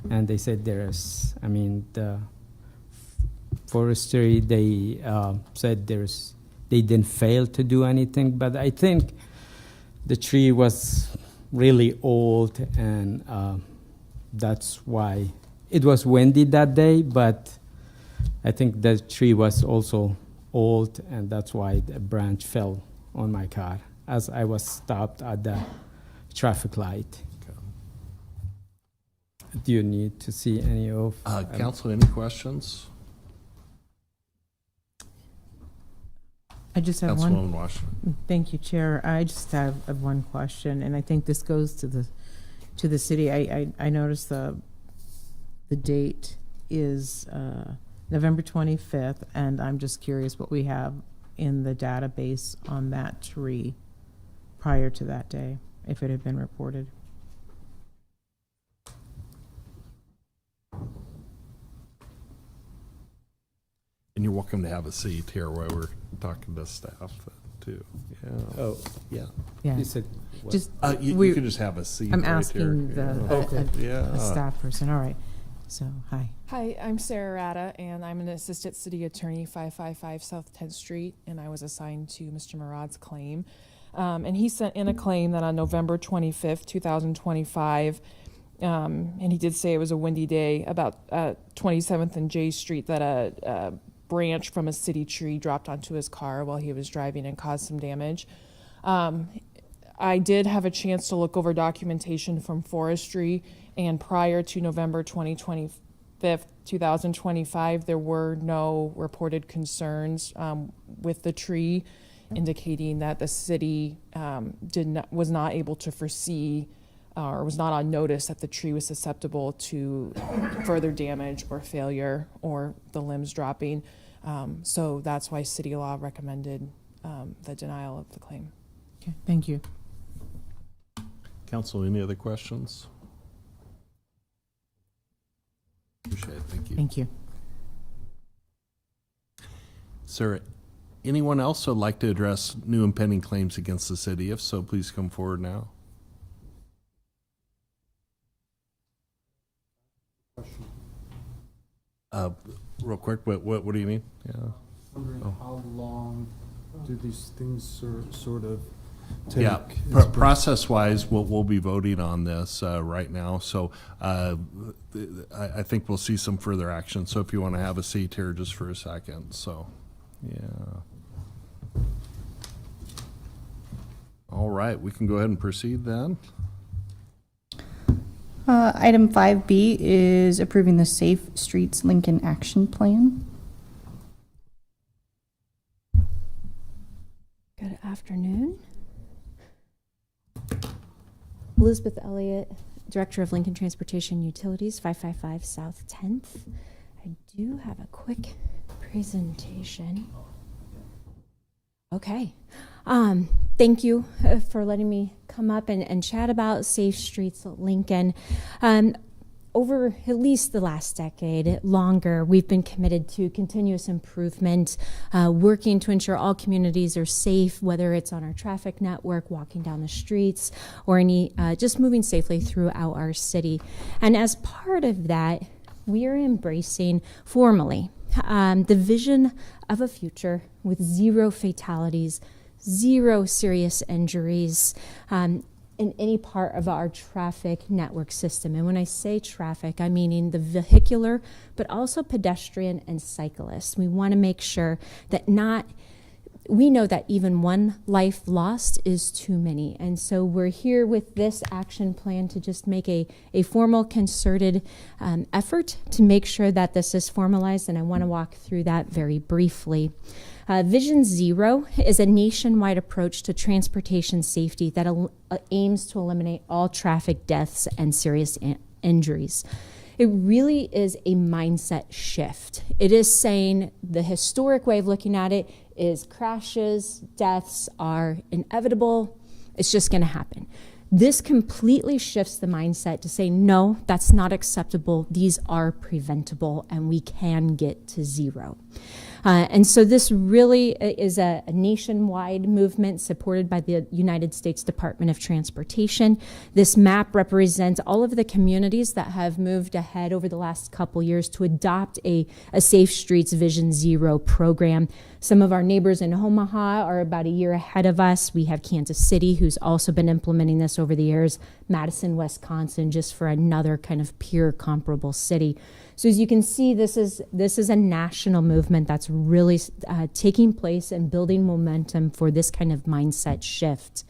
[SPEAKER 13] and they said there's, I mean, the forestry, they said they didn't fail to do anything, but I think the tree was really old, and that's why it was windy that day, but I think the tree was also old, and that's why the branch fell on my car as I was stopped at the traffic light. Do you need to see any of?
[SPEAKER 1] Council, any questions?
[SPEAKER 2] I just have one.
[SPEAKER 1] Councilwoman Washington.
[SPEAKER 2] Thank you, Chair. I just have one question, and I think this goes to the city. I noticed the date is November 25th, and I'm just curious what we have in the database on that tree prior to that day, if it had been reported.
[SPEAKER 1] And you're welcome to have a seat here while we're talking to staff too. Yeah.
[SPEAKER 13] Oh,
[SPEAKER 1] Yeah.
[SPEAKER 2] Yeah,
[SPEAKER 13] you said what?
[SPEAKER 2] just,
[SPEAKER 1] You
[SPEAKER 2] we-
[SPEAKER 1] can just have a seat
[SPEAKER 2] I'm
[SPEAKER 1] right
[SPEAKER 2] asking
[SPEAKER 1] here.
[SPEAKER 2] the,
[SPEAKER 1] Yeah.
[SPEAKER 2] a staff person, all right. So, hi.
[SPEAKER 14] Hi, I'm Sarah Rada, and I'm an assistant city attorney, 555 South 10th Street, and I was assigned to Mr. Murad's claim. And he sent in a claim that on November 25th, 2025, and he did say it was a windy day, about 27th and J Street, that a branch from a city tree dropped onto his car while he was driving and caused some damage. I did have a chance to look over documentation from forestry, and prior to November 2025, there were no reported concerns with the tree, indicating that the city was not able to foresee or was not on notice that the tree was susceptible to further damage or failure or the limbs dropping. So that's why city law recommended the denial of the claim.
[SPEAKER 2] Okay, thank you.
[SPEAKER 1] Council, any other questions? Appreciate it. Thank you.
[SPEAKER 2] Thank you.
[SPEAKER 1] Sir, anyone else would like to address new and pending claims against the city? If so, please come forward now. Real quick, what do you mean? Yeah.
[SPEAKER 7] Wondering
[SPEAKER 1] Oh.
[SPEAKER 7] how long do these things sort of take?
[SPEAKER 1] Yeah, process-wise, we'll be voting on this right now, so I think we'll see some further action. So if you want to have a seat here just for a second, so, yeah. All right, we can go ahead and proceed then.
[SPEAKER 3] Item 5B is approving the Safe Streets Lincoln Action Plan.
[SPEAKER 6] Good afternoon. Elizabeth Elliott, Director of Lincoln Transportation Utilities, 555 South 10th. I do have a quick presentation. Okay. Thank you for letting me come up and chat about Safe Streets Lincoln. Over at least the last decade, longer, we've been committed to continuous improvement, working to ensure all communities are safe, whether it's on our traffic network, walking down the streets, or just moving safely throughout our city. And as part of that, we are embracing formally the vision of a future with 0 fatalities, 0 serious injuries in any part of our traffic network system. And when I say traffic, I'm meaning the vehicular, but also pedestrian and cyclists. We want to make sure that we know that even one life lost is too many. And so we're here with this action plan to just make a formal, concerted effort to make sure that this is formalized. And I want to walk through that very briefly. Vision Zero is a nationwide approach to transportation safety that aims to eliminate all traffic deaths and serious injuries. It really is a mindset shift. It is saying the historic way of looking at it is crashes, deaths are inevitable. It's just going to happen. This completely shifts the mindset to say, no, that's not acceptable. These are preventable and we can get to 0. And so this really is a nationwide movement supported by the United States Department of Transportation. This map represents all of the communities that have moved ahead over the last couple years to adopt a Safe Streets Vision Zero program. Some of our neighbors in Omaha are about a year ahead of us. We have Kansas City, who's also been implementing this over the years, Madison, Wisconsin, just for another kind of peer comparable city. So as you can see, this is a national movement that's really taking place and building momentum for this kind of mindset shift.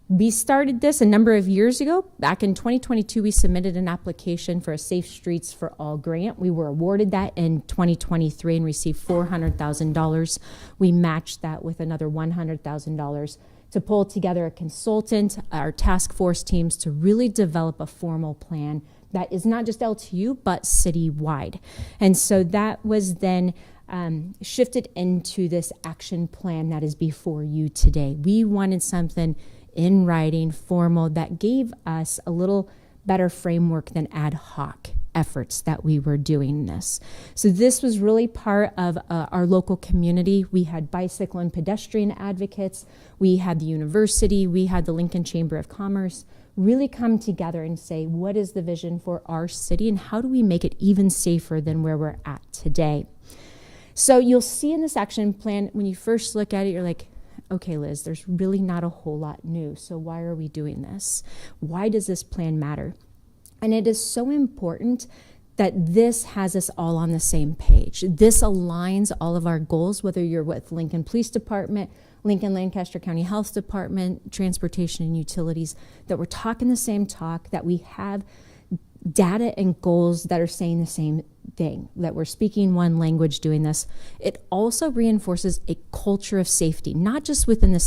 [SPEAKER 6] We started this a number of years ago. Back in 2022, we submitted an application for a Safe Streets for All grant. We were awarded that in 2023 and received $400,000. We matched that with another $100,000 to pull together a consultant, our task force teams, to really develop a formal plan that is not just LTU, but citywide. And so that was then shifted into this action plan that is before you today. We wanted something in writing, formal, that gave us a little better framework than ad hoc efforts that we were doing this. So this was really part of our local community. We had bicycle and pedestrian advocates. We had the university. We had the Lincoln Chamber of Commerce really come together and say, what is the vision for our city and how do we make it even safer than where we're at today? So you'll see in this action plan, when you first look at it, you're like, okay, Liz, there's really not a whole lot new. So why are we doing this? Why does this plan matter? And it is so important that this has us all on the same page. This aligns all of our goals, whether you're with Lincoln Police Department, Lincoln Lancaster County Health Department, Transportation and Utilities, that we're talking the same talk, that we have data and goals that are saying the same thing, that we're speaking one language doing this. It also reinforces a culture of safety, not just within the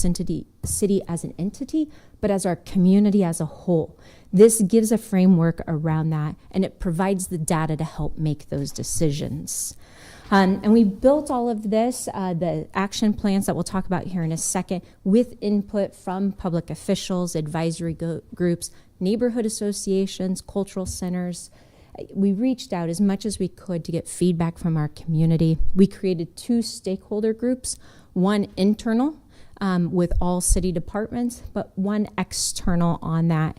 [SPEAKER 6] city as an entity, but as our community as a whole. This gives a framework around that, and it provides the data to help make those decisions. And we built all of this, the action plans that we'll talk about here in a second, with input from public officials, advisory groups, neighborhood associations, cultural centers. We reached out as much as we could to get feedback from our community. We created 2 stakeholder groups, one internal with all city departments, but one external on that.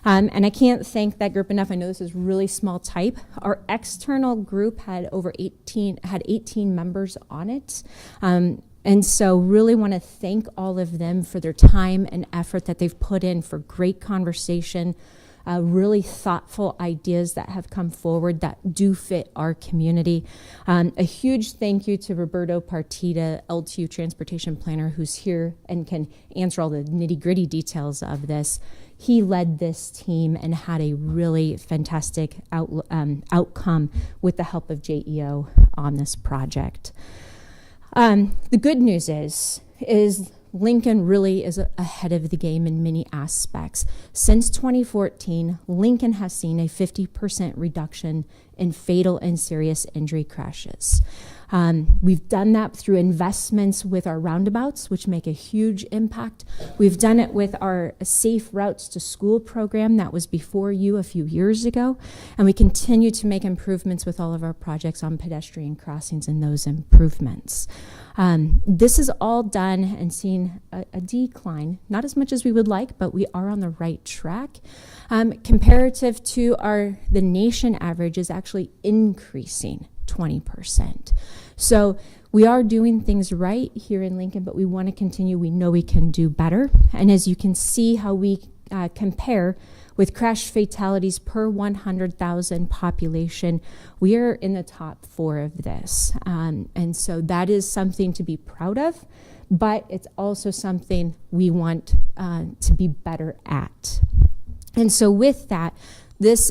[SPEAKER 6] And I can't thank that group enough. I know this is really small type. Our external group had 18 members on it. And so really want to thank all of them for their time and effort that they've put in for great conversation, really thoughtful ideas that have come forward that do fit our community. A huge thank you to Roberto Partida, LTU Transportation Planner, who's here and can answer all the nitty-gritty details of this. He led this team and had a really fantastic outcome with the help of JEO on this project. The good news is Lincoln really is ahead of the game in many aspects. Since 2014, Lincoln has seen a 50% reduction in fatal and serious injury crashes. We've done that through investments with our roundabouts, which make a huge impact. We've done it with our Safe Routes to School program that was before you a few years ago. And we continue to make improvements with all of our projects on pedestrian crossings and those improvements. This is all done and seen a decline, not as much as we would like, but we are on the right track. Comparative to the nation average is actually increasing 20%. So we are doing things right here in Lincoln, but we want to continue. We know we can do better. And as you can see how we compare with crash fatalities per 100,000 population, we are in the top 4 of this. And so that is something to be proud of, but it's also something we want to be better at. And so with that, this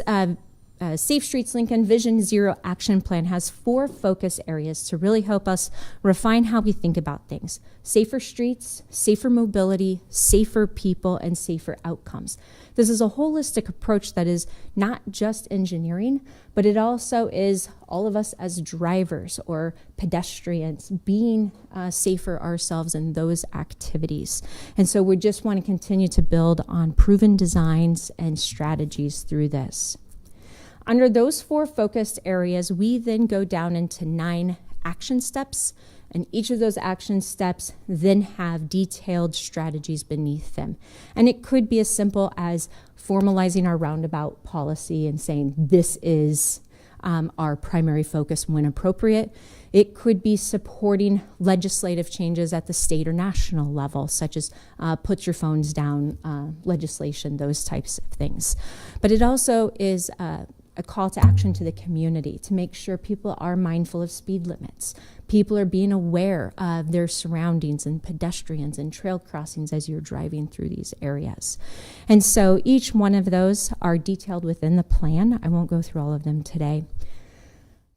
[SPEAKER 6] Safe Streets Lincoln Vision Zero Action Plan has 4 focus areas to really help us refine how we think about things. Safer streets, safer mobility, safer people, and safer outcomes. This is a holistic approach that is not just engineering, but it also is all of us as drivers or pedestrians being safer ourselves in those activities. And so we just want to continue to build on proven designs and strategies through this. Under those 4 focused areas, we then go down into 9 action steps, and each of those action steps then have detailed strategies beneath them. And it could be as simple as formalizing our roundabout policy and saying this is our primary focus when appropriate. It could be supporting legislative changes at the state or national level, such as put your phones down legislation, those types of things. But it also is a call to action to the community to make sure people are mindful of speed limits. People are being aware of their surroundings and pedestrians and trail crossings as you're driving through these areas. And so each one of those are detailed within the plan. I won't go through all of them today.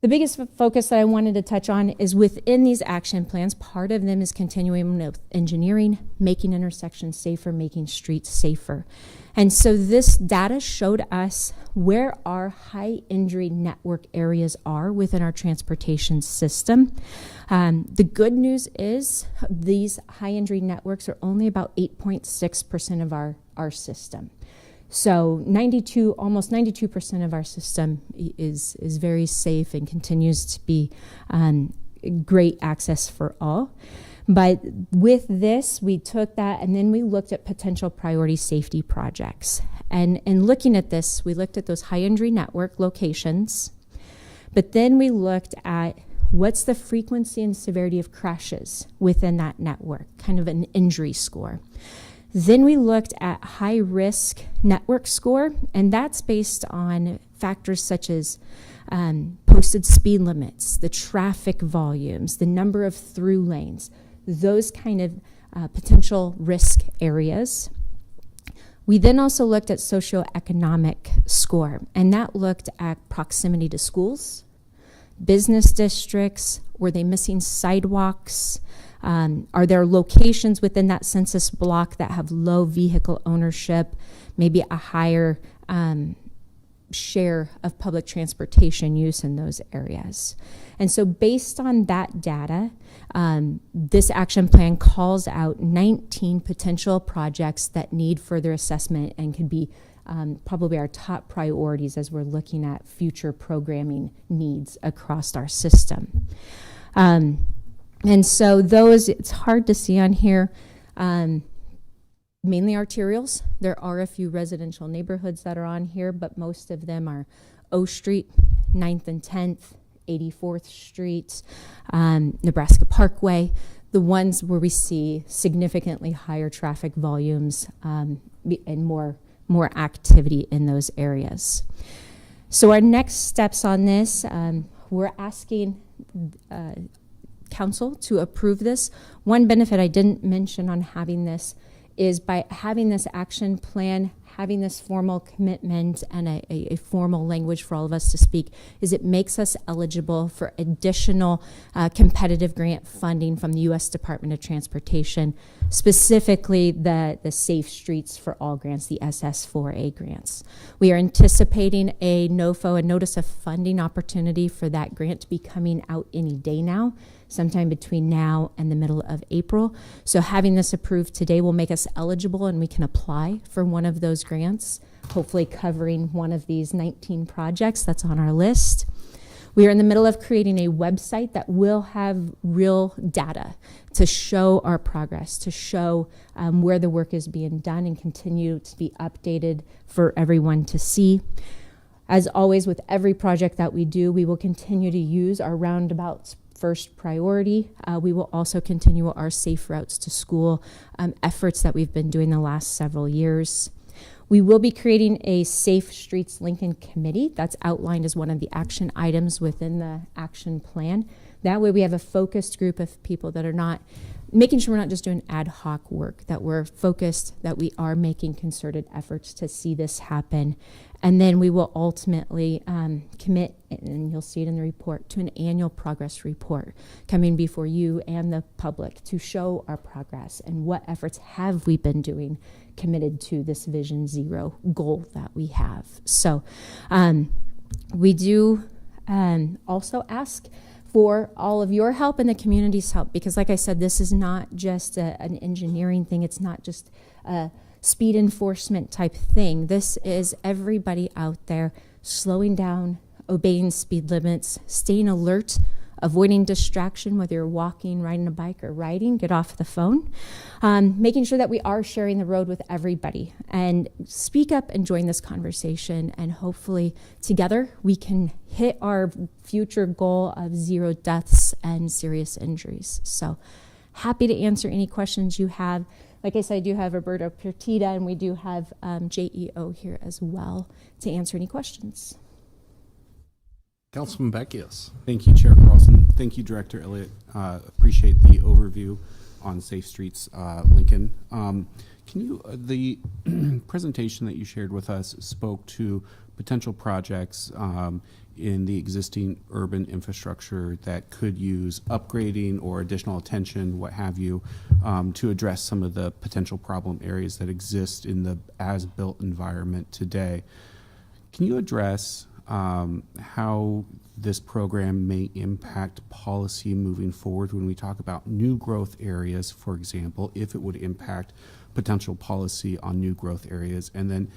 [SPEAKER 6] The biggest focus that I wanted to touch on is within these action plans. Part of them is continuing with engineering, making intersections safer, making streets safer. And so this data showed us where our high injury network areas are within our transportation system. The good news is these high injury networks are only about 8.6% of our system. So almost 92% of our system is very safe and continues to be great access for all. But with this, we took that and then we looked at potential priority safety projects. And in looking at this, we looked at those high injury network locations, but then we looked at what's the frequency and severity of crashes within that network, kind of an injury score. Then we looked at high risk network score, and that's based on factors such as posted speed limits, the traffic volumes, the number of through lanes, those kind of potential risk areas. We then also looked at socioeconomic score, and that looked at proximity to schools, business districts, were they missing sidewalks, are there locations within that census block that have low vehicle ownership, maybe a higher share of public transportation use in those areas? And so based on that data, this action plan calls out 19 potential projects that need further assessment and could be probably our top priorities as we're looking at future programming needs across our system. And so those, it's hard to see on here, mainly arterials. There are a few residential neighborhoods that are on here, but most of them are O Street, 9th and 10th, 84th Street, Nebraska Parkway, the ones where we see significantly higher traffic volumes and more activity in those areas. So our next steps on this, we're asking council to approve this. One benefit I didn't mention on having this is by having this action plan having this formal commitment and a formal language for all of us to speak is it makes us eligible for additional competitive grant funding from the U.S. Department of Transportation, specifically the Safe Streets for All grants, the SS4A grants. We are anticipating a NOFO, a Notice of Funding opportunity for that grant to be coming out any day now, sometime between now and the middle of April. So having this approved today will make us eligible and we can apply for one of those grants, hopefully covering one of these 19 projects that's on our list. We are in the middle of creating a website that will have real data to show our progress, to show where the work is being done and continue to be updated for everyone to see. As always, with every project that we do, we will continue to use our roundabouts first priority. We will also continue our safe routes to school efforts that we've been doing the last several years. We will be creating a Safe Streets Lincoln Committee that's outlined as one of the action items within the action plan. That way we have a focused group of people that are not making sure we're not just doing ad hoc work, that we're focused, that we are making concerted efforts to see this happen. And then we will ultimately commit, and you'll see it in the report, to an annual progress report coming before you and the public to show our progress and what efforts have we been doing committed to this Vision Zero goal that we have. So we do also ask for all of your help and the community's help, because like I said, this is not just an engineering thing. It's not just a speed enforcement type thing. This is everybody out there slowing down, obeying speed limits, staying alert, avoiding distraction, whether you're walking, riding a bike, or riding, get off the phone, making sure that we are sharing the road with everybody, and speak up and join this conversation, and hopefully together we can hit our future goal of 0 deaths and serious injuries. So happy to answer any questions you have. Like I said, I do have Roberto Pertida, and we do have JEO here as well to answer any questions.
[SPEAKER 1] Councilman Beckius.
[SPEAKER 12] Thank you, Chair Carlson. Thank you, Director Elliott. Appreciate the overview on Safe Streets Lincoln. The presentation that you shared with us spoke to potential projects in the existing urban infrastructure that could use upgrading or additional attention, what have you, to address some of the potential problem areas that exist in the as-built environment today. Can you address how this program may impact policy moving forward when we talk about new growth areas, for example, if it would impact potential policy on new growth areas? And then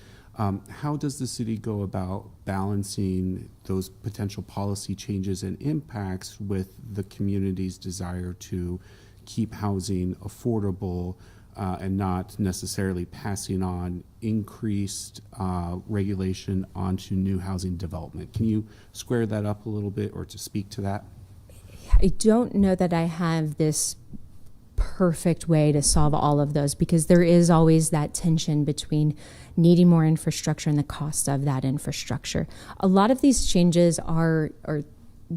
[SPEAKER 12] how does the city go about balancing those potential policy changes and impacts with the community's desire to keep housing affordable and not necessarily passing on increased regulation onto new housing development? Can you square that up a little bit or to speak to that?
[SPEAKER 6] I don't know that I have this perfect way to solve all of those, because there is always that tension between needing more infrastructure and the cost of that infrastructure. A lot of these changes are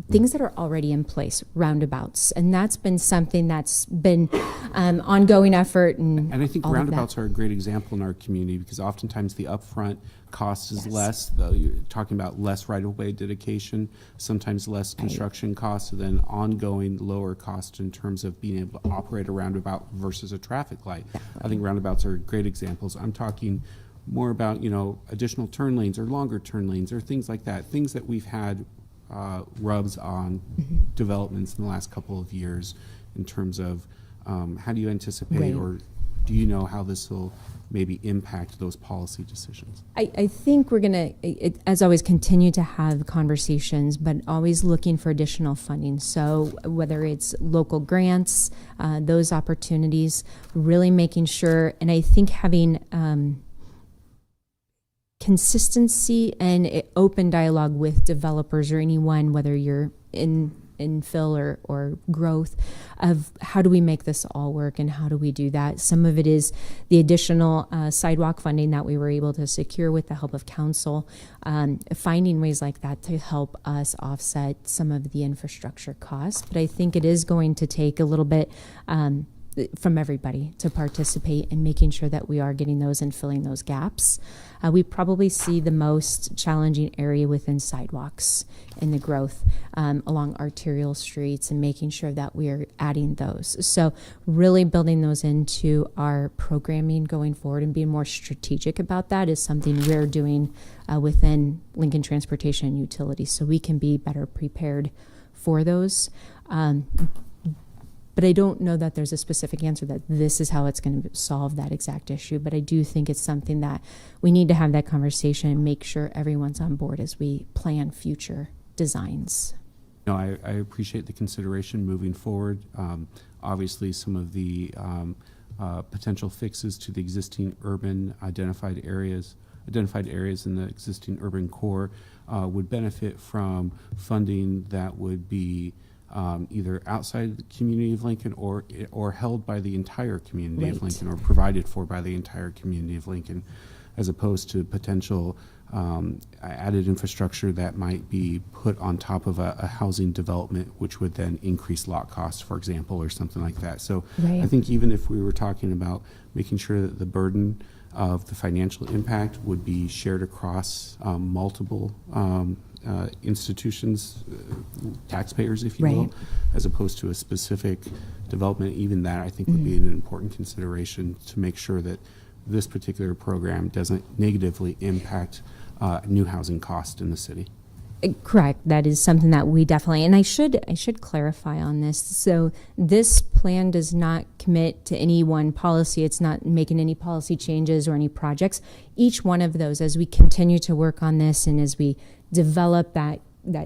[SPEAKER 6] things that are already in place, roundabouts, and that's been something that's been ongoing effort. And
[SPEAKER 12] I think
[SPEAKER 6] all
[SPEAKER 12] roundabouts are a great example in our community, because oftentimes the upfront cost is less. You're talking about less right-of-way dedication, sometimes less construction costs, and then ongoing lower cost in terms of being able to operate a roundabout versus a traffic light. I think roundabouts are great examples. I'm talking more about, additional turn lanes or longer turn lanes or things like that, things that we've had rubs on developments in the last couple of years in terms of how do you anticipate or do you know how this will maybe impact those policy decisions?
[SPEAKER 6] I think we're going to, as always, continue to have conversations, but always looking for additional funding. So whether it's local grants, those opportunities, really making sure, and I think having consistency and open dialogue with developers or anyone, whether you're in infill or growth, of how do we make this all work and how do we do that. Some of it is the additional sidewalk funding that we were able to secure with the help of council, finding ways like that to help us offset some of the infrastructure costs. But I think it is going to take a little bit from everybody to participate in making sure that we are getting those and filling those gaps. We probably see the most challenging area within sidewalks and the growth along arterial streets and making sure that we are adding those. So really building those into our programming going forward and being more strategic about that is something we're doing within Lincoln Transportation and Utilities, so we can be better prepared for those. But I don't know that there's a specific answer that this is how it's going to solve that exact issue. But I do think it's something that we need to have that conversation and make sure everyone's on board as we plan future designs.
[SPEAKER 12] No, I appreciate the consideration moving forward. Obviously, some of the potential fixes to the existing urban identified areas in the existing urban core would benefit from funding that would be either outside the community of Lincoln or held by the entire community of Lincoln, or provided for by the entire community of Lincoln, as opposed to potential added infrastructure that might be put on top of a housing development, which would then increase lot costs, for example, or something like that. So I think even if we were talking about making sure that the burden of the financial impact would be shared across multiple institutions, taxpayers, if you will, as opposed to a specific development, even that I think would be an important consideration to make sure that this particular program doesn't negatively impact new housing cost in the city.
[SPEAKER 6] Correct. That is something that we definitely, and I should clarify on this. So this plan does not commit to any one policy. It's not making any policy changes or any projects. Each one of those, as we continue to work on this and as we develop that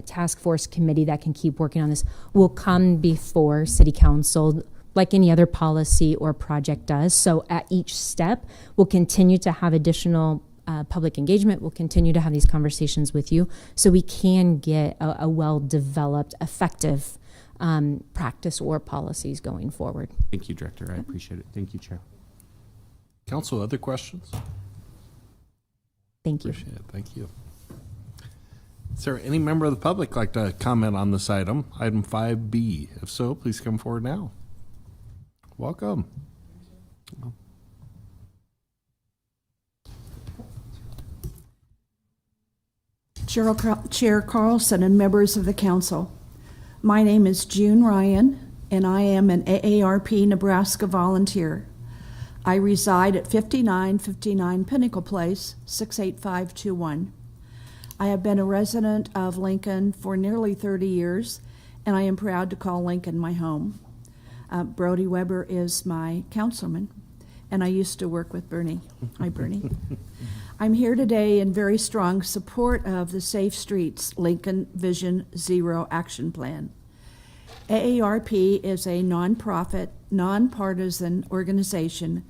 [SPEAKER 6] task force committee that can keep working on this, will come before City Council like any other policy or project does. So at each step, we'll continue to have additional public engagement. We'll continue to have these conversations with you so we can get a well-developed, effective practice or policies going forward.
[SPEAKER 12] Thank you, Director. I appreciate it. Thank you, Chair.
[SPEAKER 1] Council, other questions?
[SPEAKER 6] Thank you.
[SPEAKER 1] Appreciate it. Thank you. Is there any member of the public like to comment on this item, item 5B? If so, please come forward now. Welcome.
[SPEAKER 2] Chair Carlson and members of the council. My name is June Ryan, and I am an AARP Nebraska volunteer. I reside at 5959 Pinnacle Place, 68521. I have been a resident of Lincoln for nearly 30 years, and I am proud to call Lincoln my home. Brody Weber is my councilman, and I used to work with Bernie. Hi, Bernie. I'm here today in very strong support of the Safe Streets Lincoln Vision Zero Action Plan. AARP is a nonprofit, nonpartisan organization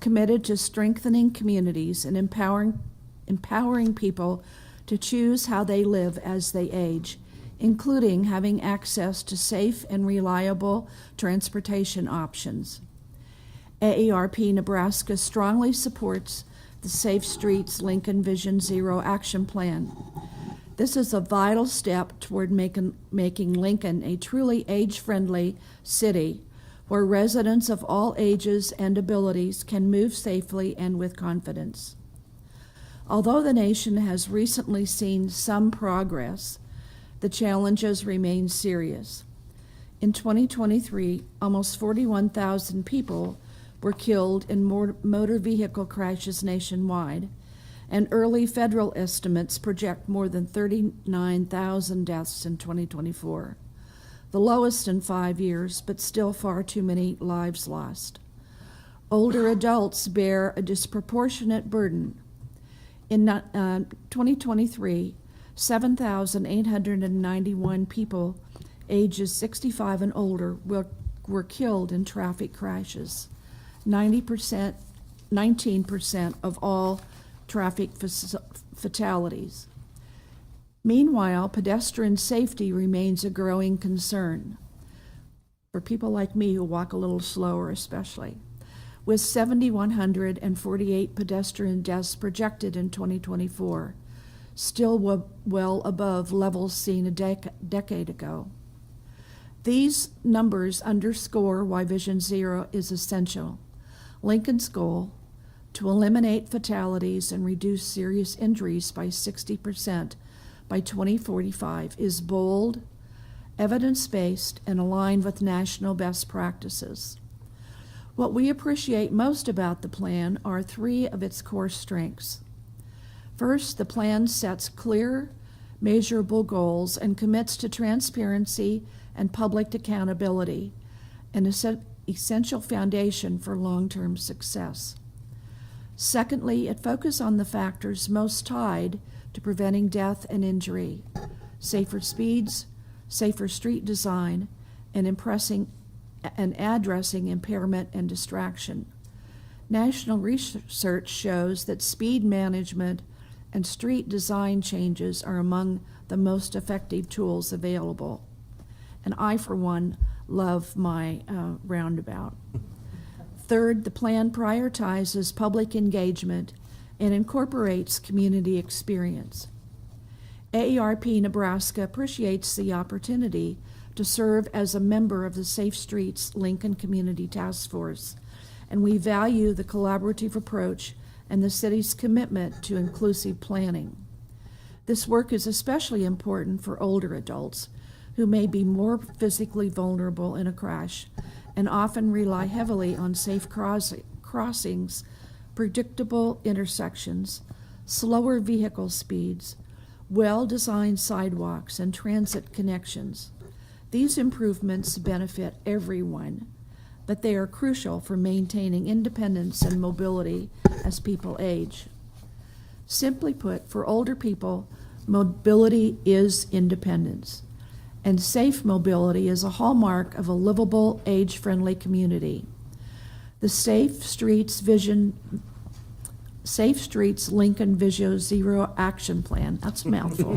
[SPEAKER 2] committed to strengthening communities and empowering people to choose how they live as they age, including having access to safe and reliable transportation options. AARP Nebraska strongly supports the Safe Streets Lincoln Vision Zero Action Plan. This is a vital step toward making Lincoln a truly age-friendly city where residents of all ages and abilities can move safely and with confidence. Although the nation has recently seen some progress, the challenges remain serious. In 2023, almost 41,000 people were killed in motor vehicle crashes nationwide, and early federal estimates project more than 39,000 deaths in 2024, the lowest in 5 years, but still far too many lives lost. Older adults bear a disproportionate burden. In 2023, 7,891 people ages 65 and older were killed in traffic crashes. 19% of all traffic fatalities. Meanwhile, pedestrian safety remains a growing concern for people like me who walk a little slower especially, with 7,148 pedestrian deaths projected in 2024, still well above levels seen a decade ago. These numbers underscore why Vision Zero is essential. Lincoln's goal, to eliminate fatalities and reduce serious injuries by 60% by 2045, is bold, evidence-based, and aligned with national best practices. What we appreciate most about the plan are three of its core strengths. First, the plan sets clear, measurable goals and commits to transparency and public accountability, an essential foundation for long-term success. Secondly, it focuses on the factors most tied to preventing death and injury: safer speeds, safer street design, and addressing impairment and distraction. National research shows that speed management and street design changes are among the most effective tools available. And I, for one, love my roundabout. Third, the plan prioritizes public engagement and incorporates community experience. AARP Nebraska appreciates the opportunity to serve as a member of the Safe Streets Lincoln Community Task Force, and we value the collaborative approach and the city's commitment to inclusive planning. This work is especially important for older adults who may be more physically vulnerable in a crash and often rely heavily on safe crossings, predictable intersections, slower vehicle speeds, well-designed sidewalks, and transit connections. These improvements benefit everyone, but they are crucial for maintaining independence and mobility as people age. Simply put, for older people, mobility is independence, and safe mobility is a hallmark of a livable, age-friendly community. The Safe Streets Lincoln Vision Zero Action Plan, that's a mouthful.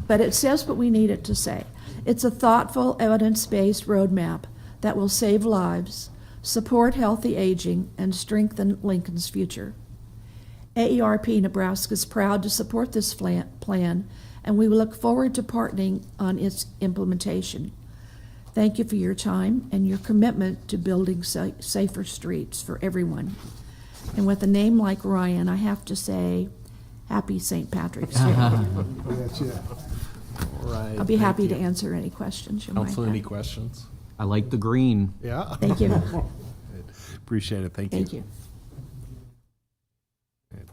[SPEAKER 2] But it says what we need it to say. It's a thoughtful, evidence-based roadmap that will save lives, support healthy aging, and strengthen Lincoln's future. AARP Nebraska is proud to support this plan, and we will look forward to partnering on its implementation. Thank you for your time and your commitment to building safer streets for everyone. And with a name like Ryan, I have to say, happy St. Patrick's Day.
[SPEAKER 9] That's it.
[SPEAKER 1] All right.
[SPEAKER 2] I'll be
[SPEAKER 1] thank
[SPEAKER 2] happy
[SPEAKER 1] you.
[SPEAKER 2] to answer any questions you might
[SPEAKER 1] Council, any
[SPEAKER 2] have.
[SPEAKER 1] questions?
[SPEAKER 4] I like the green.
[SPEAKER 1] Yeah.
[SPEAKER 2] Thank you.
[SPEAKER 1] Appreciate it. Thank you.
[SPEAKER 2] Thank you.
[SPEAKER 1] Right.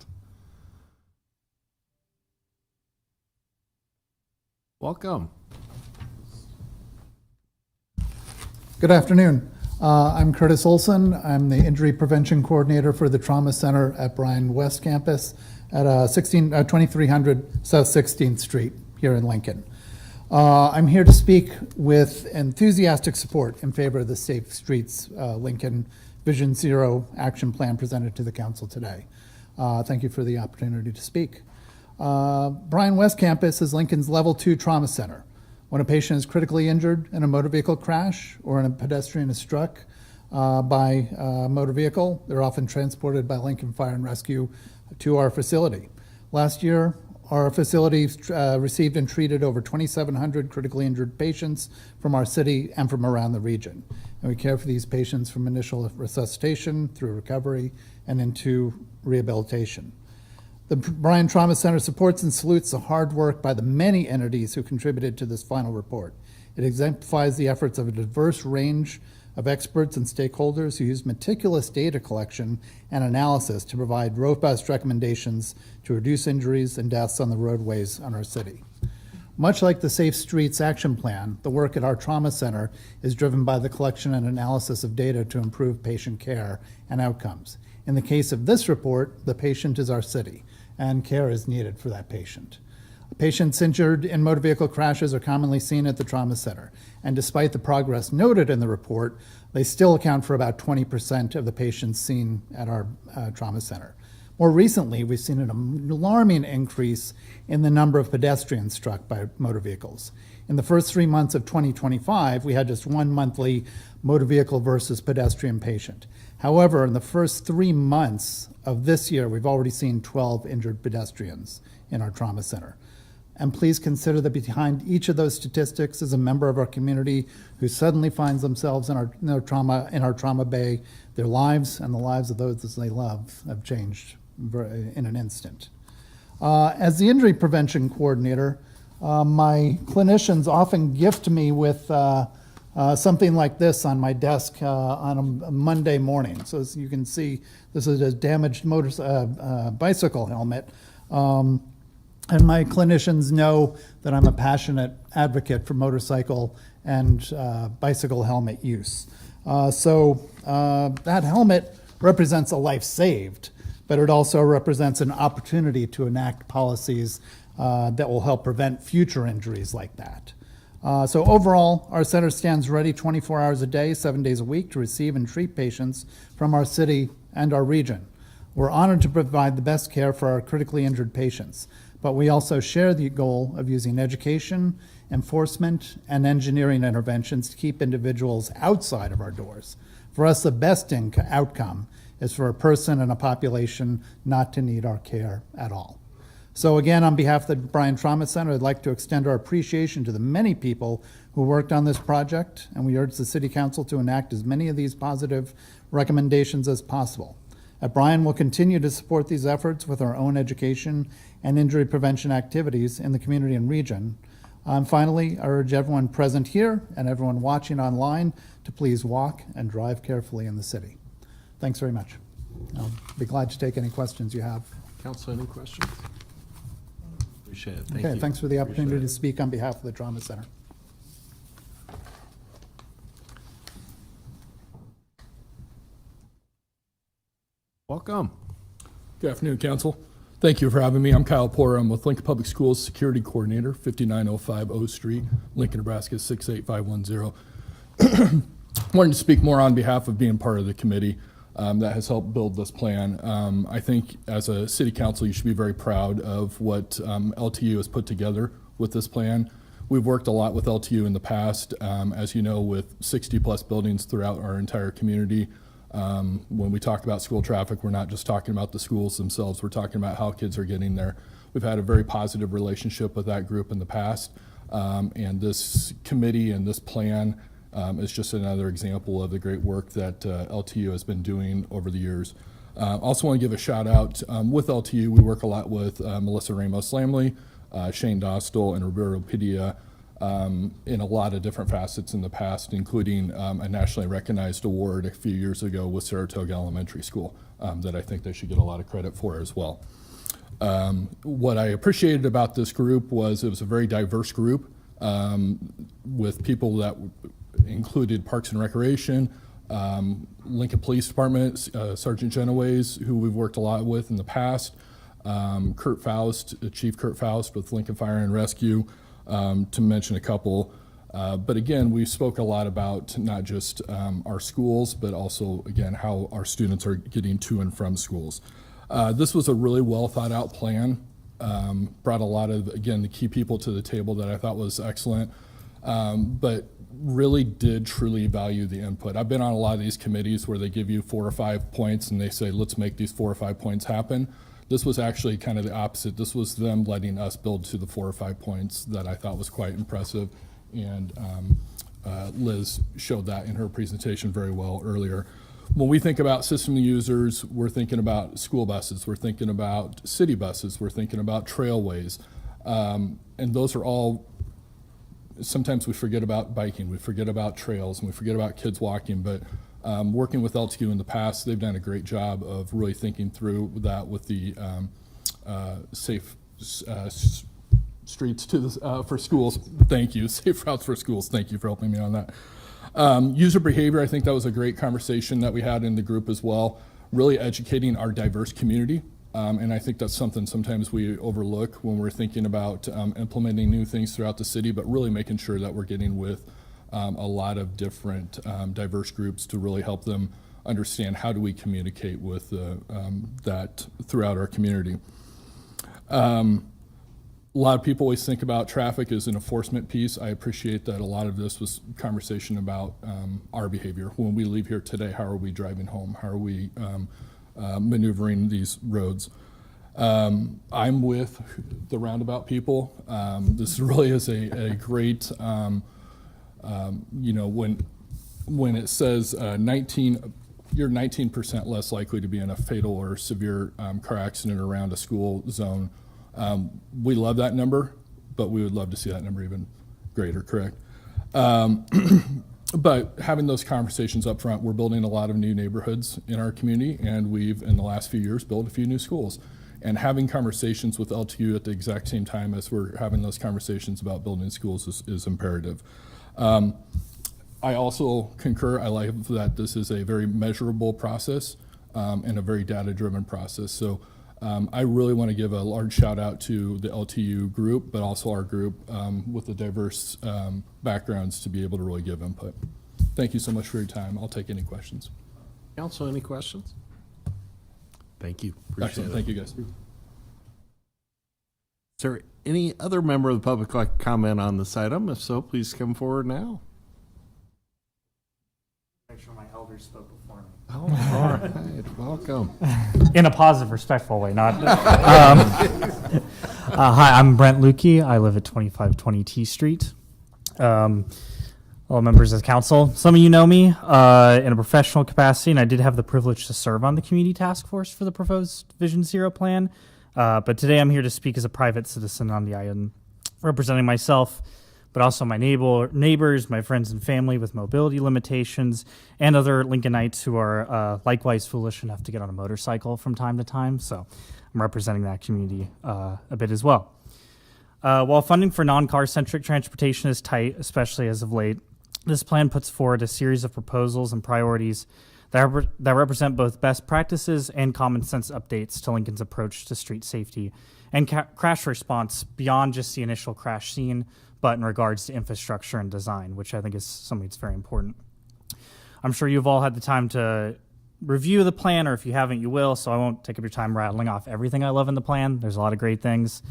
[SPEAKER 1] Welcome.
[SPEAKER 15] Good afternoon. I'm Curtis Olson. I'm the Injury Prevention Coordinator for the Trauma Center at Bryan West Campus at 2300 South 16th Street here in Lincoln. I'm here to speak with enthusiastic support in favor of the Safe Streets Lincoln Vision Zero action plan presented to the council today. Thank you for the opportunity to speak. Bryan West Campus is Lincoln's Level 2 trauma center. When a patient is critically injured in a motor vehicle crash or when a pedestrian is struck by a motor vehicle, they're often transported by Lincoln Fire and Rescue to our facility. Last year, our facility received and treated over 2,700 critically injured patients from our city and from around the region. And we care for these patients from initial resuscitation through recovery and into rehabilitation. The Bryan Trauma Center supports and salutes the hard work by the many entities who contributed to this final report. It exemplifies the efforts of a diverse range of experts and stakeholders who use meticulous data collection and analysis to provide robust recommendations to reduce injuries and deaths on the roadways in our city. Much like the Safe Streets Action Plan, the work at our trauma center is driven by the collection and analysis of data to improve patient care and outcomes. In the case of this report, the patient is our city, and care is needed for that patient. Patients injured in motor vehicle crashes are commonly seen at the trauma center, and despite the progress noted in the report, they still account for about 20% of the patients seen at our trauma center. More recently, we've seen an alarming increase in the number of pedestrians struck by motor vehicles. In the first 3 months of 2025, we had just one monthly motor vehicle versus pedestrian patient. However, in the first 3 months of this year, we've already seen 12 injured pedestrians in our trauma center. And please consider that behind each of those statistics is a member of our community who suddenly finds themselves in our trauma bay. Their lives and the lives of those they love have changed in an instant. As the injury prevention coordinator, my clinicians often gift me with something like this on my desk on a Monday morning. So as you can see, this is a damaged bicycle helmet. And my clinicians know that I'm a passionate advocate for motorcycle and bicycle helmet use. So that helmet represents a life saved, but it also represents an opportunity to enact policies that will help prevent future injuries like that. So overall, our center stands ready 24 hours a day, 7 days a week to receive and treat patients from our city and our region. We're honored to provide the best care for our critically injured patients, but we also share the goal of using education, enforcement, and engineering interventions to keep individuals outside of our doors. For us, the best outcome is for a person and a population not to need our care at all. So again, on behalf of the Bryan Trauma Center, I'd like to extend our appreciation to the many people who worked on this project, and we urge the City Council to enact as many of these positive recommendations as possible. At Bryan, we'll continue to support these efforts with our own education and injury prevention activities in the community and region. Finally, I urge everyone present here and everyone watching online to please walk and drive carefully in the city. Thanks very much. I'll be glad to take any questions you have.
[SPEAKER 1] Council, any questions? Appreciate it. Thank you.
[SPEAKER 15] Okay, thanks for the opportunity
[SPEAKER 1] Appreciate
[SPEAKER 15] to speak on behalf of the Trauma Center.
[SPEAKER 1] Welcome.
[SPEAKER 16] Good afternoon, Council. Thank you for having me. I'm Kyle Porter. I'm with Lincoln Public Schools Security Coordinator, 5905 O Street, Lincoln, Nebraska, 68510. Wanted to speak more on behalf of being part of the committee that has helped build this plan. I think as a city council, you should be very proud of what LTU has put together with this plan. We've worked a lot with LTU in the past, as you know, with 60 plus buildings throughout our entire community. When we talk about school traffic, we're not just talking about the schools themselves, we're talking about how kids are getting there. We've had a very positive relationship with that group in the past, and this committee and this plan is just another example of the great work that LTU has been doing over the years. Also want to give a shout out with LTU. We work a lot with Melissa Ramos-Lamley, Shane Dostal, and Roberto Padilla in a lot of different facets in the past, including a nationally recognized award a few years ago with Saratoga Elementary School that I think they should get a lot of credit for as well. What I appreciated about this group was it was a very diverse group with people that included Parks and Recreation, Lincoln Police Department, Sergeant Genoways, who we've worked a lot with in the past, Kurt Faust, Chief Kurt Faust with Lincoln Fire and Rescue, to mention a couple. But again, we spoke a lot about not just our schools, but also, again, how our students are getting to and from schools. This was a really well thought out plan, brought a lot of, again, the key people to the table that I thought was excellent, but really did truly value the input. I've been on a lot of these committees where they give you 4 or 5 points and they say, let's make these 4 or 5 points happen. This was actually kind of the opposite. This was them letting us build to the 4 or 5 points that I thought was quite impressive. And Liz showed that in her presentation very well earlier. When we think about system users, we're thinking about school buses, we're thinking about city buses, we're thinking about trailways. And those are all, sometimes we forget about biking, we forget about trails, and we forget about kids walking, but working with LTU in the past, they've done a great job of really thinking through that with the safe streets to the, for schools. Thank you. Safe routes for schools. Thank you for helping me on that. User behavior, I think that was a great conversation that we had in the group as well, really educating our diverse community. And I think that's something sometimes we overlook when we're thinking about implementing new things throughout the city, but really making sure that we're getting with a lot of different diverse groups to really help them understand how do we communicate with that throughout our community. A lot of people always think about traffic as an enforcement piece. I appreciate that a lot of this was conversation about our behavior. When we leave here today, how are we driving home? How are we maneuvering these roads? I'm with the Roundabout people. This really is a great, when it says you're 19% less likely to be in a fatal or severe car accident around a school zone. We love that number, but we would love to see that number even greater, correct? But having those conversations up front, we're building a lot of new neighborhoods in our community, and we've, in the last few years, built a few new schools. And having conversations with LTU at the exact same time as we're having those conversations about building schools is imperative. I also concur, I like that this is a very measurable process and a very data-driven process. So I really want to give a large shout out to the LTU group, but also our group with the diverse backgrounds to be able to really give input. Thank you so much for your time. I'll take any questions.
[SPEAKER 1] Council, any questions? Thank you. Appreciate
[SPEAKER 16] Excellent.
[SPEAKER 1] it.
[SPEAKER 16] Thank you, guys.
[SPEAKER 1] Is there any other member of the public like to comment on this item? If so, please come forward now.
[SPEAKER 17] Make sure my elders spoke before me.
[SPEAKER 1] Oh, all right. Welcome.
[SPEAKER 17] In a positive, respectful way, not. Hi, I'm Brent Lukey. I live at 2520 T Street. All members of the council, some of you know me in a professional capacity, and I did have the privilege to serve on the community task force for the proposed Vision Zero plan. But today I'm here to speak as a private citizen on the item, representing myself, but also my neighbors, my friends and family with mobility limitations, and other Lincolnites who are likewise foolish enough to get on a motorcycle from time to time. So I'm representing that community a bit as well. While funding for non-car-centric transportation is tight, especially as of late, this plan puts forward a series of proposals and priorities that represent both best practices and common sense updates to Lincoln's approach to street safety and crash response beyond just the initial crash scene, but in regards to infrastructure and design, which I think is something that's very important. I'm sure you've all had the time to review the plan, or if you haven't, you will, so I won't take up your time rattling off everything I love in the plan. There's a lot of great things.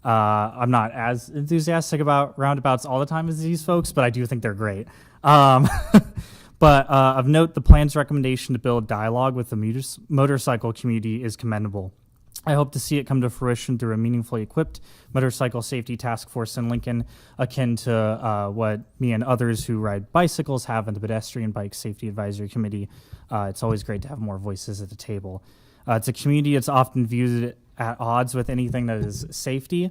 [SPEAKER 17] I'm not as enthusiastic about roundabouts all the time as these folks, but I do think they're great. But of note, the plan's recommendation to build dialogue with the motorcycle community is commendable. I hope to see it come to fruition through a meaningfully equipped motorcycle safety task force in Lincoln, akin to what me and others who ride bicycles have in the Pedestrian Bike Safety Advisory Committee. It's always great to have more voices at the table. It's a community that's often viewed at odds with anything that is safety,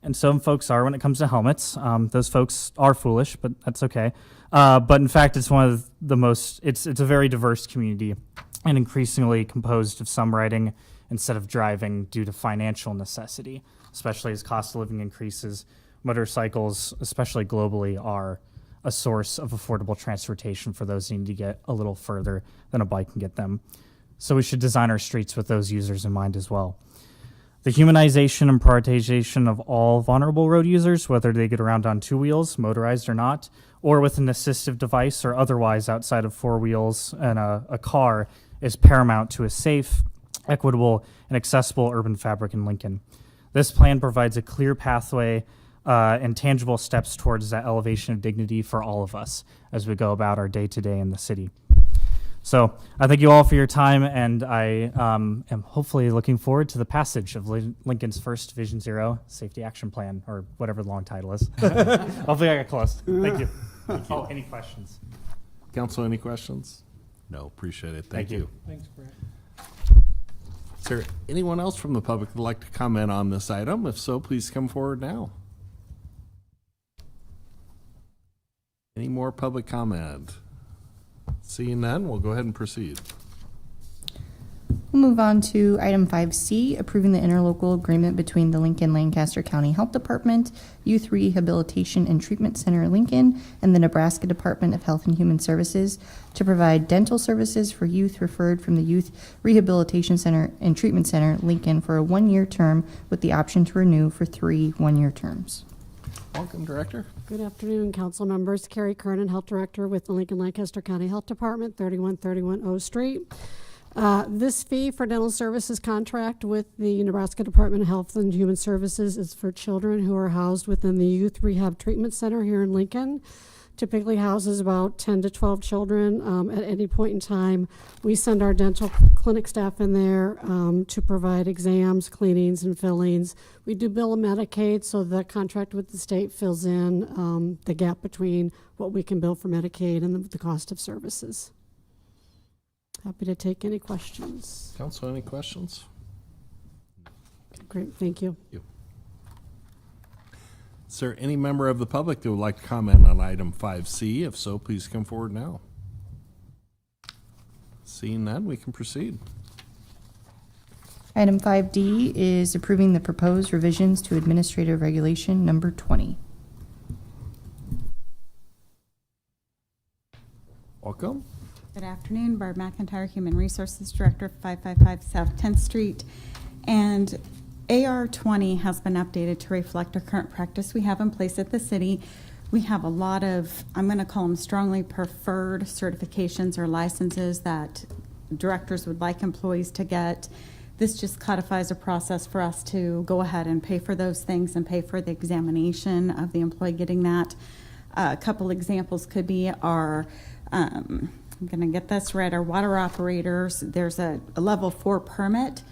[SPEAKER 17] and some folks are when it comes to helmets. Those folks are foolish, but that's okay. But in fact, it's one of the most, it's a very diverse community and increasingly composed of some riding instead of driving due to financial necessity, especially as cost of living increases. Motorcycles, especially globally, are a source of affordable transportation for those needing to get a little further than a bike can get them. So we should design our streets with those users in mind as well. The humanization and prioritization of all vulnerable road users, whether they get around on two wheels, motorized or not, or with an assistive device or otherwise outside of four wheels and a car, is paramount to a safe, equitable, and accessible urban fabric in Lincoln. This plan provides a clear pathway and tangible steps towards that elevation of dignity for all of us as we go about our day-to-day in the city. So I thank you all for your time, and I am hopefully looking forward to the passage of Lincoln's first Vision Zero Safety Action Plan, or whatever the long title is. Hopefully I got close. Thank you. Oh, any questions?
[SPEAKER 1] Council, any questions? No, appreciate it. Thank you.
[SPEAKER 8] Thanks, Brent.
[SPEAKER 1] Is there anyone else from the public who'd like to comment on this item? If so, please come forward now. Any more public comment? Seeing none, we'll go ahead and proceed.
[SPEAKER 3] We'll move on to item 5C, approving the interlocal agreement between the Lincoln-Lancaster County Health Department, Youth Rehabilitation and Treatment Center Lincoln, and the Nebraska Department of Health and Human Services to provide dental services for youth referred from the Youth Rehabilitation Center and Treatment Center Lincoln for a one-year term with the option to renew for 3 one-year terms.
[SPEAKER 1] Welcome, Director.
[SPEAKER 18] Good afternoon, council members. Carrie Kernan, Health Director with the Lincoln-Lancaster County Health Department, 3131 O Street. This fee for dental services contract with the Nebraska Department of Health and Human Services is for children who are housed within the Youth Rehab Treatment Center here in Lincoln. typically houses about 10 to 12 children at any point in time. We send our dental clinic staff in there to provide exams, cleanings, and fillings. We do bill a Medicaid, so the contract with the state fills in the gap between what we can bill for Medicaid and the cost of services. Happy to take any questions.
[SPEAKER 1] Council, any questions?
[SPEAKER 18] Great, thank you.
[SPEAKER 1] Is there any member of the public that would like to comment on item 5C? If so, please come forward now. Seeing none, we can proceed.
[SPEAKER 3] Item 5D is approving the proposed revisions to Administrative Regulation Number 20.
[SPEAKER 1] Welcome.
[SPEAKER 19] Good afternoon, Barb McIntyre, Human Resources Director, 555 South 10th Street. And AR 20 has been updated to reflect our current practice we have in place at the city. We have a lot of, I'm going to call them strongly preferred certifications or licenses that directors would like employees to get. This just codifies a process for us to go ahead and pay for those things and pay for the examination of the employee getting that. A couple examples could be our, I'm going to get this right, our water operators. There's a level 4 permit,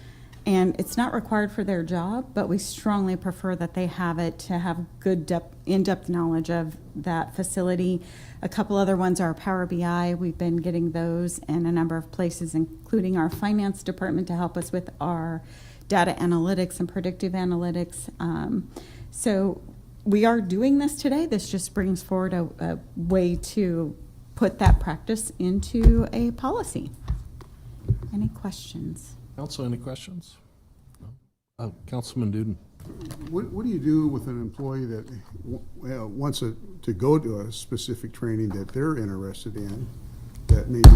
[SPEAKER 19] and it's not required for their job, but we strongly prefer that they have it to have good in-depth knowledge of that facility. A couple other ones are Power BI. We've been getting those in a number of places, including our finance department to help us with our data analytics and predictive analytics. So we are doing this today. This just brings forward a way to put that practice into a policy. Any questions?
[SPEAKER 1] Council, any questions? No? Councilman Duden.
[SPEAKER 9] What do you do with an employee that wants to go to a specific training that they're interested in that maybe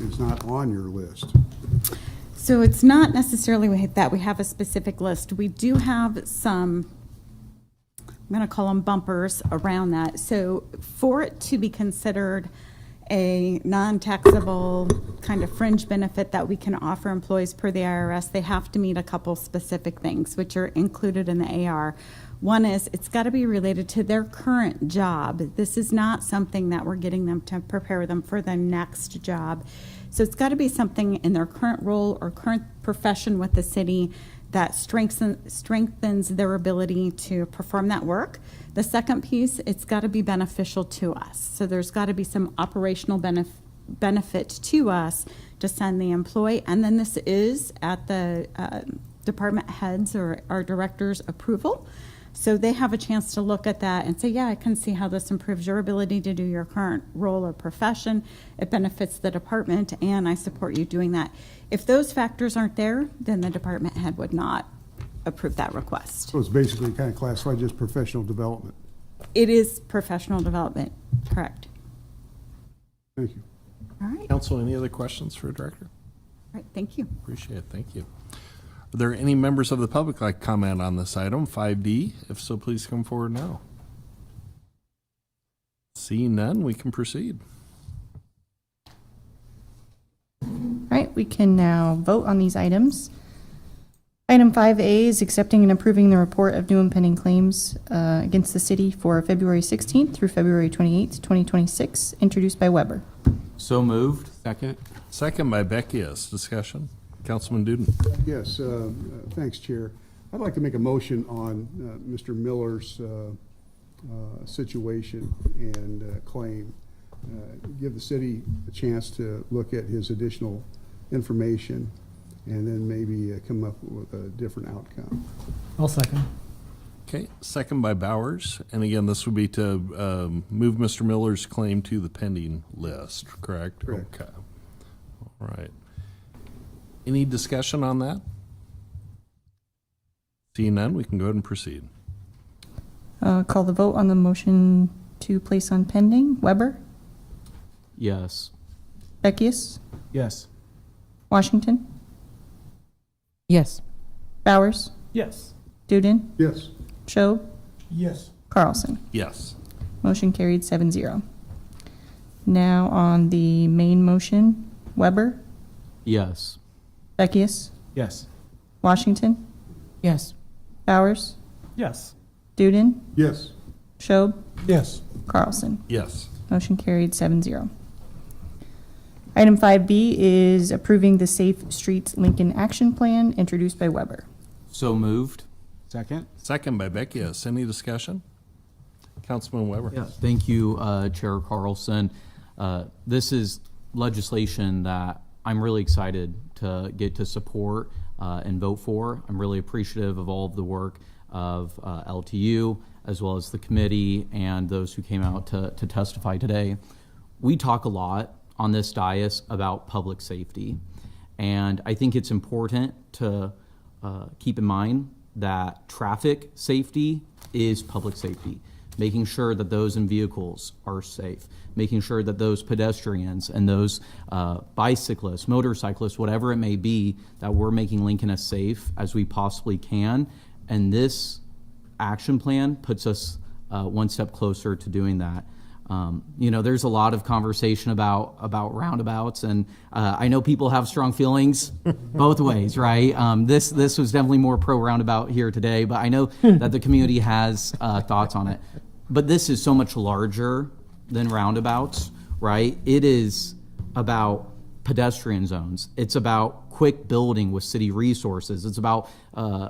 [SPEAKER 9] is not on your list?
[SPEAKER 19] So it's not necessarily that we have a specific list. We do have some, I'm going to call them bumpers around that. So for it to be considered a non-taxable kind of fringe benefit that we can offer employees per the IRS, they have to meet a couple specific things, which are included in the AR. One is it's got to be related to their current job. This is not something that we're getting them to prepare them for the next job. So it's got to be something in their current role or current profession with the city that strengthens their ability to perform that work. The second piece, it's got to be beneficial to us. So there's got to be some operational benefit to us to send the employee. And then this is at the department heads or our directors' approval. So they have a chance to look at that and say, yeah, I can see how this improves your ability to do your current role or profession. It benefits the department, and I support you doing that. If those factors aren't there, then the department head would not approve that request.
[SPEAKER 9] So it's basically kind of classified as professional development.
[SPEAKER 19] It is professional development, correct.
[SPEAKER 9] Thank you.
[SPEAKER 19] All right.
[SPEAKER 1] Council, any other questions for a director?
[SPEAKER 19] All right, thank you.
[SPEAKER 1] Appreciate it. Thank you. Are there any members of the public like to comment on this item, 5D? If so, please come forward now. Seeing none, we can proceed.
[SPEAKER 3] All right, we can now vote on these items. Item 5A is accepting and approving the report of new and pending claims against the city for February 16th through February 28th, 2026, introduced by Weber.
[SPEAKER 4] So moved.
[SPEAKER 12] Second.
[SPEAKER 1] Second by Beckius. Discussion. Councilman Duden.
[SPEAKER 9] Yes, thanks, Chair. I'd like to make a motion on Mr. Miller's situation and claim. Give the city a chance to look at his additional information and then maybe come up with a different outcome.
[SPEAKER 8] I'll second.
[SPEAKER 1] Okay, second by Bowers. And again, this would be to move Mr. Miller's claim to the pending list, correct?
[SPEAKER 9] Correct.
[SPEAKER 1] Okay. All right. Any discussion on that? Seeing none, we can go ahead and proceed.
[SPEAKER 3] Call the vote on the motion to place on pending. Weber?
[SPEAKER 4] Yes.
[SPEAKER 3] Beckius?
[SPEAKER 8] Yes.
[SPEAKER 3] Washington?
[SPEAKER 2] Yes.
[SPEAKER 3] Bowers?
[SPEAKER 8] Yes.
[SPEAKER 3] Duden?
[SPEAKER 9] Yes.
[SPEAKER 3] Schob?
[SPEAKER 8] Yes.
[SPEAKER 3] Carlson?
[SPEAKER 1] Yes.
[SPEAKER 3] Motion carried 7-0. Now on the main motion, Weber?
[SPEAKER 4] Yes.
[SPEAKER 3] Beckius?
[SPEAKER 8] Yes.
[SPEAKER 3] Washington?
[SPEAKER 2] Yes.
[SPEAKER 3] Bowers?
[SPEAKER 8] Yes.
[SPEAKER 3] Duden?
[SPEAKER 9] Yes.
[SPEAKER 3] Schob?
[SPEAKER 8] Yes.
[SPEAKER 3] Carlson?
[SPEAKER 1] Yes.
[SPEAKER 3] Motion carried 7-0. Item 5B is approving the Safe Streets Lincoln Action Plan introduced by Weber.
[SPEAKER 4] So moved.
[SPEAKER 12] Second?
[SPEAKER 1] Second by Beckius. Any discussion? Councilman Weber.
[SPEAKER 4] Yeah, thank you, Chair Carlson. This is legislation that I'm really excited to get to support and vote for. I'm really appreciative of all of the work of LTU, as well as the committee and those who came out to testify today. We talk a lot on this dais about public safety, and I think it's important to keep in mind that traffic safety is public safety. Making sure that those in vehicles are safe, making sure that those pedestrians and those bicyclists, motorcyclists, whatever it may be, that we're making Lincoln as safe as we possibly can. And this action plan puts us one step closer to doing that. There's a lot of conversation about roundabouts, and I know people have strong feelings both ways, right? This was definitely more pro roundabout here today, but I know that the community has thoughts on it. But this is so much larger than roundabouts, right? It is about pedestrian zones. It's about quick building with city resources. It's about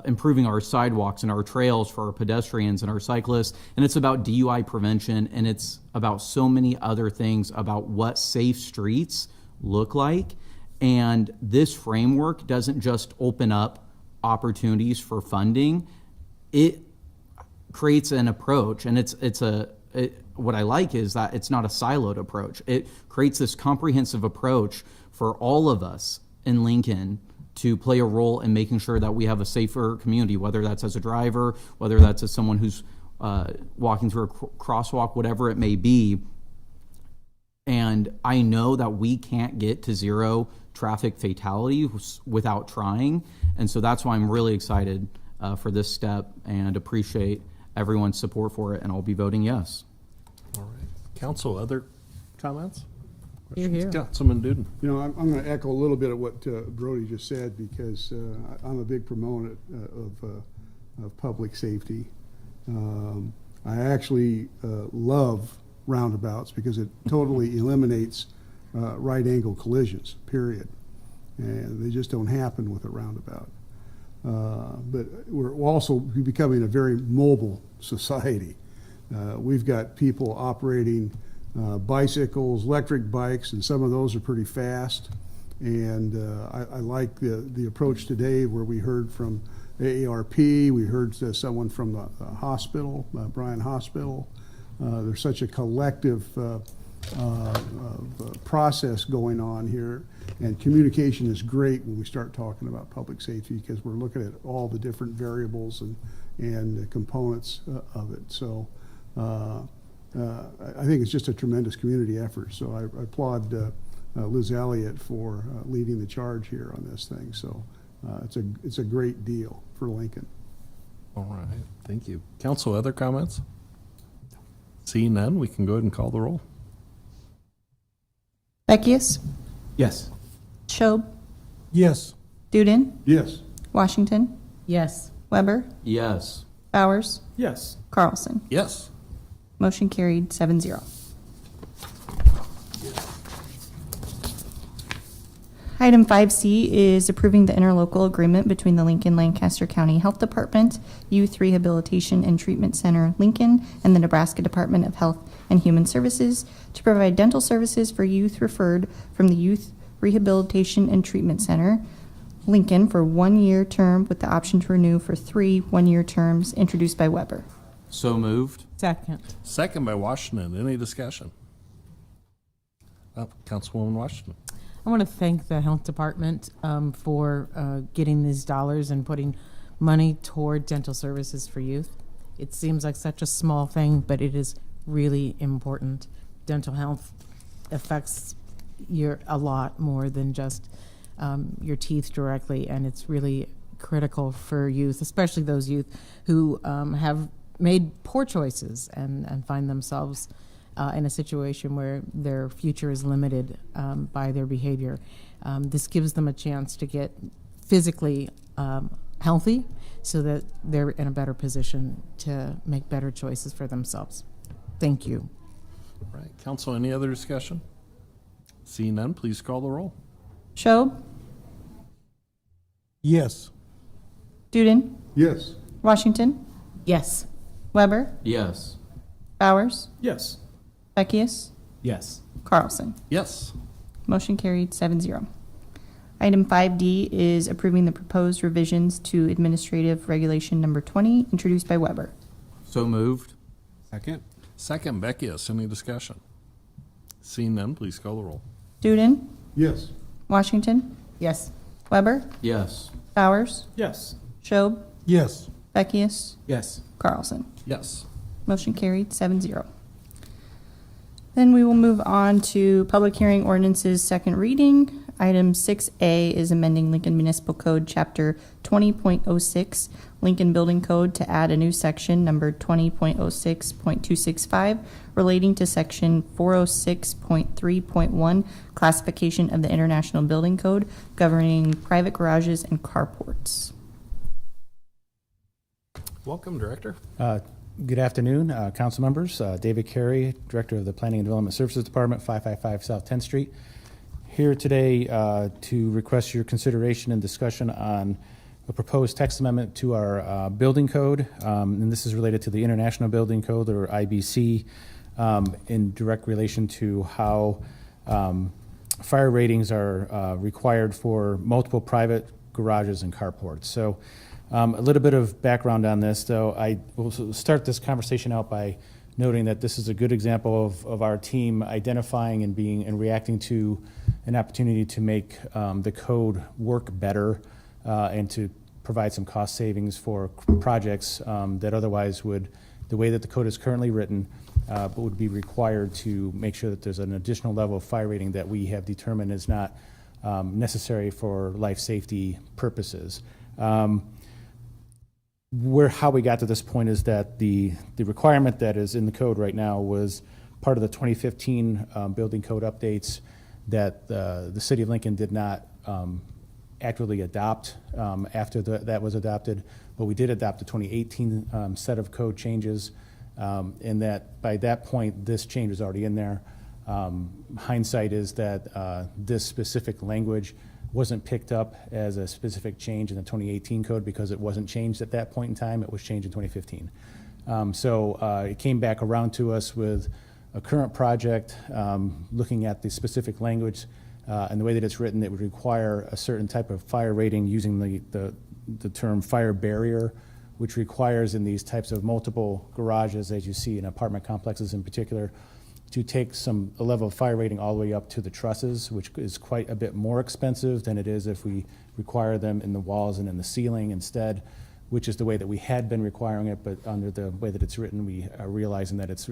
[SPEAKER 4] improving our sidewalks and our trails for our pedestrians and our cyclists. And it's about DUI prevention. And it's about so many other things about what safe streets look like. And this framework doesn't just open up opportunities for funding. It creates an approach, and what I like is that it's not a siloed approach. It creates this comprehensive approach for all of us in Lincoln to play a role in making sure that we have a safer community, whether that's as a driver, whether that's as someone who's walking through a crosswalk, whatever it may be. And I know that we can't get to zero traffic fatality without trying. And so that's why I'm really excited for this step and appreciate everyone's support for it, and I'll be voting yes.
[SPEAKER 1] All right. Council, other comments?
[SPEAKER 2] Hear, hear.
[SPEAKER 1] Councilman Duden.
[SPEAKER 9] I'm going to echo a little bit of what Brody just said, because I'm a big proponent of public safety. I actually love roundabouts because it totally eliminates right-angle collisions, period. And they just don't happen with a roundabout. But we're also becoming a very mobile society. We've got people operating bicycles, electric bikes, and some of those are pretty fast. And I like the approach today where we heard from AARP, we heard someone from the hospital, Bryan Hospital. There's such a collective process going on here, and communication is great when we start talking about public safety, because we're looking at all the different variables and components of it. So I think it's just a tremendous community effort. So I applaud Liz Elliott for leading the charge here on this thing. So it's a great deal for Lincoln.
[SPEAKER 1] All right. Thank you. Council, other comments? Seeing none, we can go ahead and call the roll.
[SPEAKER 3] Beckius,
[SPEAKER 12] Yes.
[SPEAKER 3] Schob,
[SPEAKER 8] Yes.
[SPEAKER 3] Duden,
[SPEAKER 9] Yes.
[SPEAKER 3] Washington,
[SPEAKER 2] Yes.
[SPEAKER 3] Weber,
[SPEAKER 4] Yes.
[SPEAKER 3] Bowers,
[SPEAKER 10] Yes.
[SPEAKER 3] Carlson.
[SPEAKER 1] Yes.
[SPEAKER 3] Motion carried 7-0. Item 5C is approving the interlocal agreement between the Lincoln-Lancaster County Health Department, Youth Rehabilitation and Treatment Center Lincoln, and the Nebraska Department of Health and Human Services to provide dental services for youth referred from the Youth Rehabilitation and Treatment Center Lincoln for 1-year term with the option to renew for 3 one-year terms, introduced by Weber.
[SPEAKER 4] So moved.
[SPEAKER 2] Second.
[SPEAKER 1] Second by Washington. Any discussion? Councilwoman Washington.
[SPEAKER 2] I want to thank the health department for getting these dollars and putting money toward dental services for youth. It seems like such a small thing, but it is really important. Dental health affects a lot more than just your teeth directly, and it's really critical for youth, especially those youth who have made poor choices and find themselves in a situation where their future is limited by their behavior. This gives them a chance to get physically healthy so that they're in a better position to make better choices for themselves. Thank you.
[SPEAKER 1] All right, council, any other discussion? Seeing none, please call the roll.
[SPEAKER 3] Schob,
[SPEAKER 8] Yes.
[SPEAKER 3] Duden,
[SPEAKER 9] Yes.
[SPEAKER 3] Washington,
[SPEAKER 2] Yes.
[SPEAKER 3] Weber,
[SPEAKER 4] Yes.
[SPEAKER 3] Bowers,
[SPEAKER 10] Yes.
[SPEAKER 3] Beckius,
[SPEAKER 10] Yes.
[SPEAKER 3] Carlson.
[SPEAKER 1] Yes.
[SPEAKER 3] Motion carried 7-0. Item 5D is approving the proposed revisions to Administrative Regulation Number 20, introduced by Weber.
[SPEAKER 4] So moved.
[SPEAKER 12] Second?
[SPEAKER 1] Second, Beckius, any discussion? Seeing none, please call the roll.
[SPEAKER 3] Duden,
[SPEAKER 9] Yes.
[SPEAKER 3] Washington,
[SPEAKER 2] Yes.
[SPEAKER 3] Weber,
[SPEAKER 4] Yes.
[SPEAKER 3] Bowers,
[SPEAKER 10] Yes.
[SPEAKER 3] Schob,
[SPEAKER 8] Yes.
[SPEAKER 3] Beckius,
[SPEAKER 10] Yes.
[SPEAKER 3] Carlson.
[SPEAKER 1] Yes.
[SPEAKER 3] Motion carried 7-0. Then we will move on to public hearing ordinances, second reading. Item 6A is amending Lincoln Municipal Code, Chapter 20.06, Lincoln Building Code, to add a new section numbered 20.06.265 relating to Section 406.3.1, classification of the International Building Code, governing private garages and carports.
[SPEAKER 1] Welcome, Director.
[SPEAKER 20] Good afternoon, council members. David Carey, Director of the Planning and Development Services Department, 555 South 10th Street. Here today to request your consideration and discussion on a proposed text amendment to our building code. And this is related to the International Building Code, or IBC, in direct relation to how fire ratings are required for multiple private garages and carports. So a little bit of background on this, though. I will start this conversation out by noting that this is a good example of our team identifying and reacting to an opportunity to make the code work better and to provide some cost savings for projects that otherwise would, the way that the code is currently written, but would be required to make sure that there's an additional level of fire rating that we have determined is not necessary for life safety purposes. How we got to this point is that the requirement that is in the code right now was part of the 2015 building code updates that the city of Lincoln did not accurately adopt after that was adopted, but we did adopt the 2018 set of code changes, and that by that point this change was already in there. Hindsight is that this specific language wasn't picked up as a specific change in the 2018 code because it wasn't changed at that point in time. It was changed in 2015. So it came back around to us with a current project looking at the specific language and the way that it's written. It would require a certain type of fire rating using the term fire barrier, which requires in these types of multiple garages, as you see in apartment complexes in particular, to take a level of fire rating all the way up to the trusses, which is quite a bit more expensive than it is if we require them in the walls and in the ceiling instead, which is the way that we had been requiring it, but under the way that it's written, we are realizing that it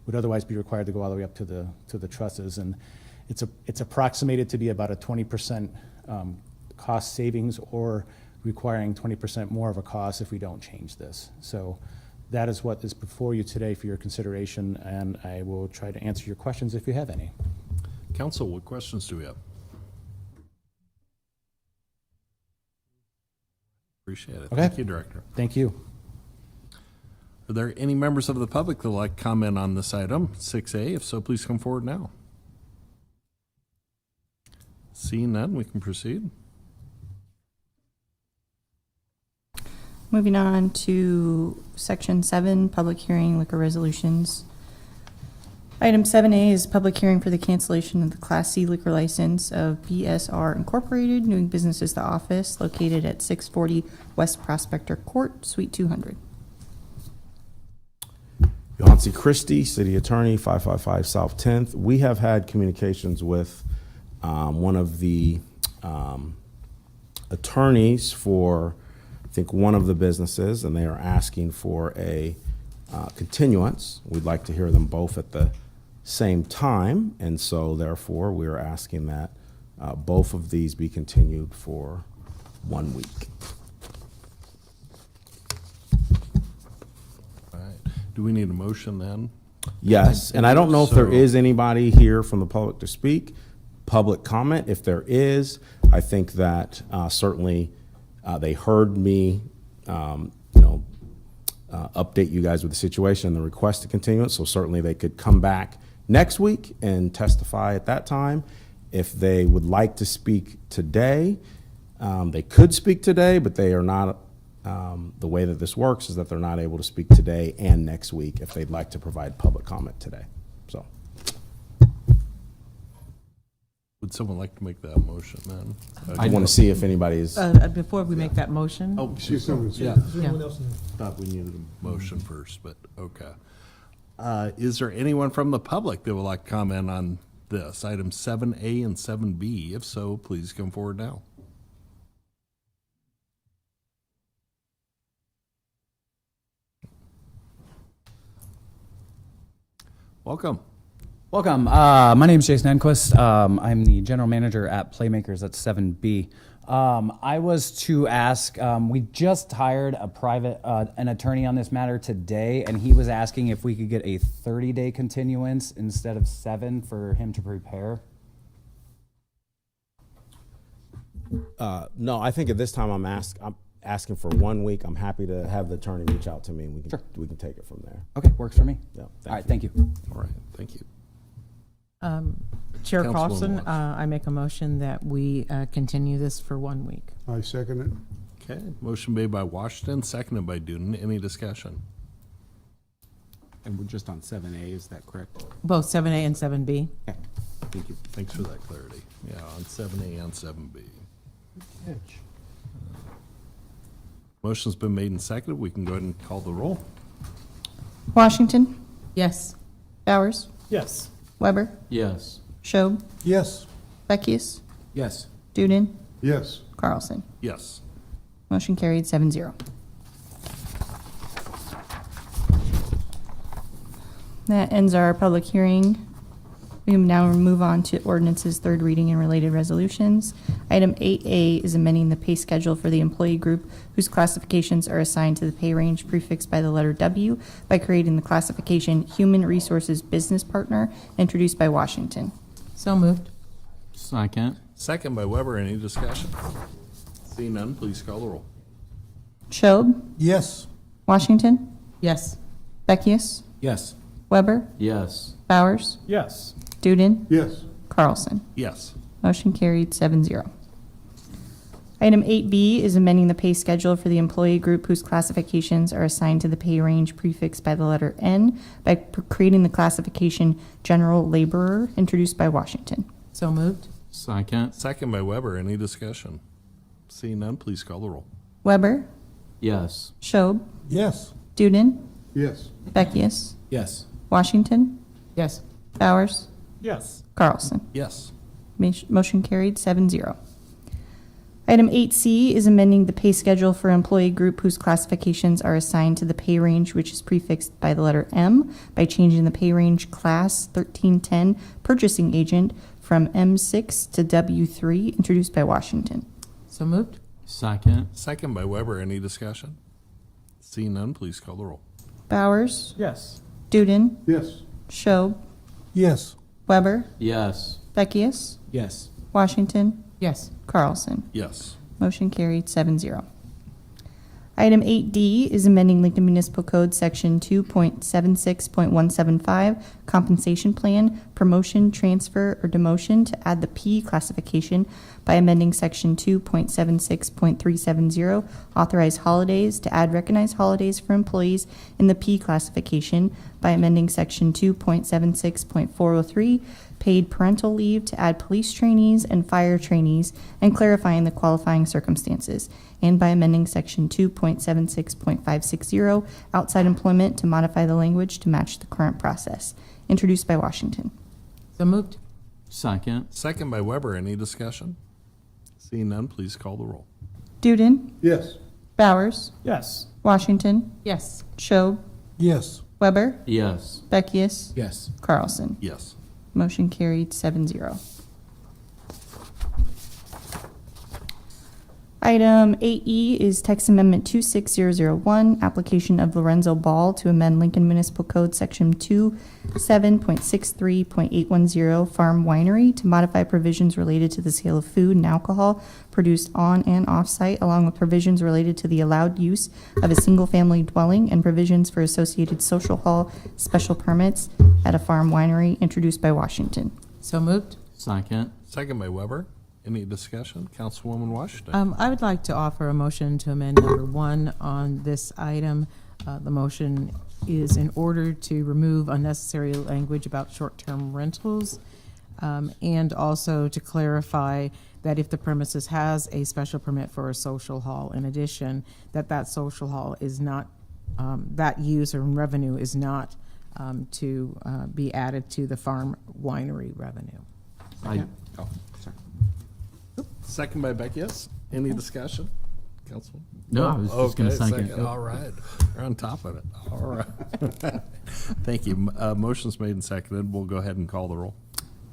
[SPEAKER 20] would otherwise be required to go all the way up to the trusses. And it's approximated to be about a 20% cost savings, or requiring 20% more of a cost if we don't change this. So that is what is before you today for your consideration, and I will try to answer your questions if you have any.
[SPEAKER 1] Council, what questions do we have? Appreciate it.
[SPEAKER 20] Okay.
[SPEAKER 1] Thank you, Director.
[SPEAKER 20] Thank you.
[SPEAKER 1] Are there any members of the public that would like to comment on this item, 6A? If so, please come forward now. Seeing none, we can proceed.
[SPEAKER 3] Moving on to Section 7, public hearing liquor resolutions. Item 7A is public hearing for the cancellation of the Class C liquor license of BSR Incorporated, doing business as The Office, located at 640 West Prospector Court, Suite 200.
[SPEAKER 11] Yancey Christie, City Attorney, 555 South 10th. We have had communications with one of the attorneys for, I think, one of the businesses, and they are asking for a continuance. We'd like to hear them both at the same time, and so therefore we are asking that both of these be continued for 1 week.
[SPEAKER 1] All right. Do we need a motion then?
[SPEAKER 11] Yes, and I don't know if there is anybody here from the public to speak. Public comment, if there is, I think that certainly they heard me, update you guys with the situation and the request to continue it. So certainly they could come back next week and testify at that time. If they would like to speak today, they could speak today, but they are not, the way that this works is that they're not able to speak today and next week if they'd like to provide public comment today. So,
[SPEAKER 1] Would someone like to make that motion then?
[SPEAKER 11] I want to see if anybody's.
[SPEAKER 2] Before we make that motion.
[SPEAKER 1] Oh,
[SPEAKER 9] She's someone-
[SPEAKER 1] yeah.
[SPEAKER 2] Yeah.
[SPEAKER 1] Thought we needed a motion first, but okay. Is there anyone from the public that would like to comment on this, item 7A and 7B? If so, please come forward now. Welcome.
[SPEAKER 21] Welcome. My name is Jason Enquist. I'm the general manager at Playmakers at 7B. I was to ask, we just hired an attorney on this matter today, and he was asking if we could get a 30-day continuance instead of 7 for him to prepare.
[SPEAKER 11] No, I think at this time I'm asking for 1 week. I'm happy to have the attorney reach out to me, and we can take it from there.
[SPEAKER 21] Okay, works for me.
[SPEAKER 11] Yeah,
[SPEAKER 21] All right, thank you.
[SPEAKER 1] All right, thank you.
[SPEAKER 2] Chair
[SPEAKER 1] Councilwoman
[SPEAKER 2] Carlson,
[SPEAKER 1] Watts.
[SPEAKER 2] I make a motion that we continue this for 1 week.
[SPEAKER 9] I second it.
[SPEAKER 1] Okay, motion made by Washington, seconded by Duden. Any discussion?
[SPEAKER 12] And we're just on 7A, is that correct?
[SPEAKER 2] Both 7A and 7B.
[SPEAKER 12] Okay, thank you.
[SPEAKER 1] Thanks for that clarity. Yeah, on 7A and 7B. Motion's been made and seconded. We can go ahead and call the roll.
[SPEAKER 3] Washington,
[SPEAKER 2] Yes.
[SPEAKER 3] Bowers,
[SPEAKER 10] Yes.
[SPEAKER 3] Weber,
[SPEAKER 4] Yes.
[SPEAKER 3] Schob,
[SPEAKER 8] Yes.
[SPEAKER 3] Beckius,
[SPEAKER 12] Yes.
[SPEAKER 3] Duden,
[SPEAKER 9] Yes.
[SPEAKER 3] Carlson.
[SPEAKER 1] Yes.
[SPEAKER 3] Motion carried 7-0. That ends our public hearing. We now move on to ordinances, third reading, and related resolutions. Item 8A is amending the pay schedule for the employee group whose classifications are assigned to the pay range prefixed by the letter W by creating the classification Human Resources Business Partner, introduced by Washington.
[SPEAKER 2] So moved.
[SPEAKER 4] Second.
[SPEAKER 1] Second by Weber. Any discussion? Seeing none, please call the roll.
[SPEAKER 3] Schob,
[SPEAKER 8] Yes.
[SPEAKER 3] Washington,
[SPEAKER 2] Yes.
[SPEAKER 3] Beckius,
[SPEAKER 12] Yes.
[SPEAKER 3] Weber,
[SPEAKER 4] Yes.
[SPEAKER 3] Bowers,
[SPEAKER 10] Yes.
[SPEAKER 3] Duden,
[SPEAKER 9] Yes.
[SPEAKER 3] Carlson.
[SPEAKER 1] Yes.
[SPEAKER 3] Motion carried 7-0. Item 8B is amending the pay schedule for the employee group whose classifications are assigned to the pay range prefixed by the letter N by creating the classification General Laborer, introduced by Washington.
[SPEAKER 2] So moved.
[SPEAKER 4] Second.
[SPEAKER 1] Second by Weber. Any discussion? Seeing none, please call the roll.
[SPEAKER 3] Weber,
[SPEAKER 4] Yes.
[SPEAKER 3] Schob,
[SPEAKER 8] Yes.
[SPEAKER 3] Duden,
[SPEAKER 9] Yes.
[SPEAKER 3] Beckius,
[SPEAKER 12] Yes.
[SPEAKER 3] Washington,
[SPEAKER 2] Yes.
[SPEAKER 3] Bowers,
[SPEAKER 10] Yes.
[SPEAKER 3] Carlson.
[SPEAKER 1] Yes.
[SPEAKER 3] Motion carried 7-0. Item 8C is amending the pay schedule for employee group whose classifications are assigned to the pay range which is prefixed by the letter M by changing the pay range class 1310 purchasing agent from M6 to W3, introduced by Washington.
[SPEAKER 2] So moved.
[SPEAKER 4] Second.
[SPEAKER 1] Second by Weber. Any discussion? Seeing none, please call the roll.
[SPEAKER 3] Bowers,
[SPEAKER 10] Yes.
[SPEAKER 3] Duden,
[SPEAKER 9] Yes.
[SPEAKER 3] Schob,
[SPEAKER 8] Yes.
[SPEAKER 3] Weber,
[SPEAKER 4] Yes.
[SPEAKER 3] Beckius,
[SPEAKER 12] Yes.
[SPEAKER 3] Washington,
[SPEAKER 2] Yes.
[SPEAKER 3] Carlson.
[SPEAKER 1] Yes.
[SPEAKER 3] Motion carried 7-0. Item 8D is amending Lincoln Municipal Code Section 2.76.175 Compensation Plan, Promotion, Transfer, or Demotion to add the P classification by amending Section 2.76.370 Authorized Holidays to add recognized holidays for employees in the P classification by amending Section 2.76.403 Paid Parental Leave to add police trainees and fire trainees and clarifying the qualifying circumstances, and by amending Section 2.76.560 Outside Employment to modify the language to match the current process, introduced by Washington.
[SPEAKER 2] So moved.
[SPEAKER 4] Second.
[SPEAKER 1] Second by Weber. Any discussion? Seeing none, please call the roll.
[SPEAKER 3] Duden,
[SPEAKER 9] Yes.
[SPEAKER 3] Bowers,
[SPEAKER 10] Yes.
[SPEAKER 3] Washington,
[SPEAKER 2] Yes.
[SPEAKER 3] Schob,
[SPEAKER 8] Yes.
[SPEAKER 3] Weber,
[SPEAKER 4] Yes.
[SPEAKER 3] Beckius,
[SPEAKER 12] Yes.
[SPEAKER 3] Carlson.
[SPEAKER 1] Yes.
[SPEAKER 3] Motion carried 7-0. Item 8E is text amendment 26001, application of Lorenzo Ball to amend Lincoln Municipal Code Section 27.63.810 Farm Winery to modify provisions related to the sale of food and alcohol produced on and off-site, along with provisions related to the allowed use of a single-family dwelling and provisions for associated social hall special permits at a farm winery, introduced by Washington.
[SPEAKER 2] So moved.
[SPEAKER 4] Second.
[SPEAKER 1] Second by Weber. Any discussion? Councilwoman Washington.
[SPEAKER 2] I would like to offer a motion to amend number 1 on this item. The motion is in order to remove unnecessary language about short-term rentals, and also to clarify that if the premises has a special permit for a social hall, in addition, that social hall is not, that use or revenue is not to be added to the farm winery revenue.
[SPEAKER 1] Second by Beckius. Any discussion? Councilman?
[SPEAKER 4] No, I was just gonna second.
[SPEAKER 1] All right. We're on top of it. All right. Thank you. Motion's made and seconded. We'll go ahead and call the roll.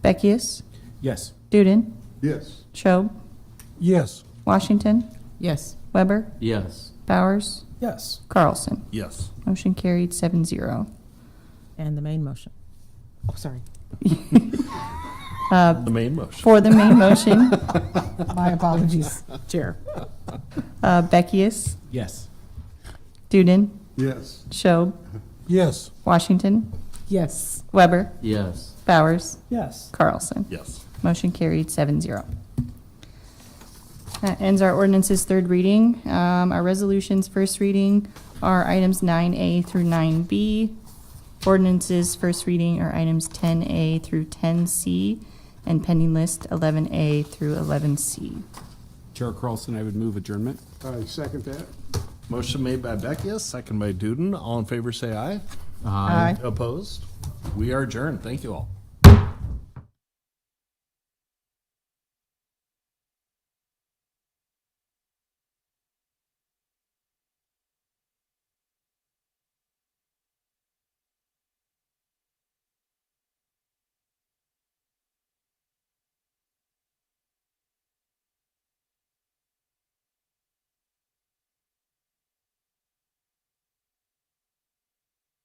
[SPEAKER 3] Beckius,
[SPEAKER 20] Yes.
[SPEAKER 3] Duden,
[SPEAKER 9] Yes.
[SPEAKER 3] Schob,
[SPEAKER 8] Yes.
[SPEAKER 3] Washington,
[SPEAKER 2] Yes.
[SPEAKER 3] Weber,
[SPEAKER 4] Yes.
[SPEAKER 3] Bowers,
[SPEAKER 8] Yes.
[SPEAKER 3] Carlson.
[SPEAKER 1] Yes.
[SPEAKER 3] Motion carried 7-0.
[SPEAKER 2] And the main motion. Oh, sorry.
[SPEAKER 1] The main motion.
[SPEAKER 3] For the main motion,
[SPEAKER 2] My apologies, Chair.
[SPEAKER 3] Beckius,
[SPEAKER 20] Yes.
[SPEAKER 3] Duden,
[SPEAKER 9] Yes.
[SPEAKER 3] Schob,
[SPEAKER 8] Yes.
[SPEAKER 3] Washington,
[SPEAKER 2] Yes.
[SPEAKER 3] Weber,
[SPEAKER 4] Yes.
[SPEAKER 3] Bowers,
[SPEAKER 8] Yes.
[SPEAKER 3] Carlson.
[SPEAKER 1] Yes.
[SPEAKER 3] Motion carried 7-0. That ends our ordinance's third reading. Our resolutions first reading are items 9A through 9B. Ordinances first reading are items 10A through 10C, and pending list 11A through 11C.
[SPEAKER 12] Chair Carlson, I would move adjournment.
[SPEAKER 9] I second that.
[SPEAKER 1] Motion made by Beckius, second by Duden. All in favor say aye.
[SPEAKER 2] Aye.
[SPEAKER 1] Opposed? We are adjourned. Thank you all.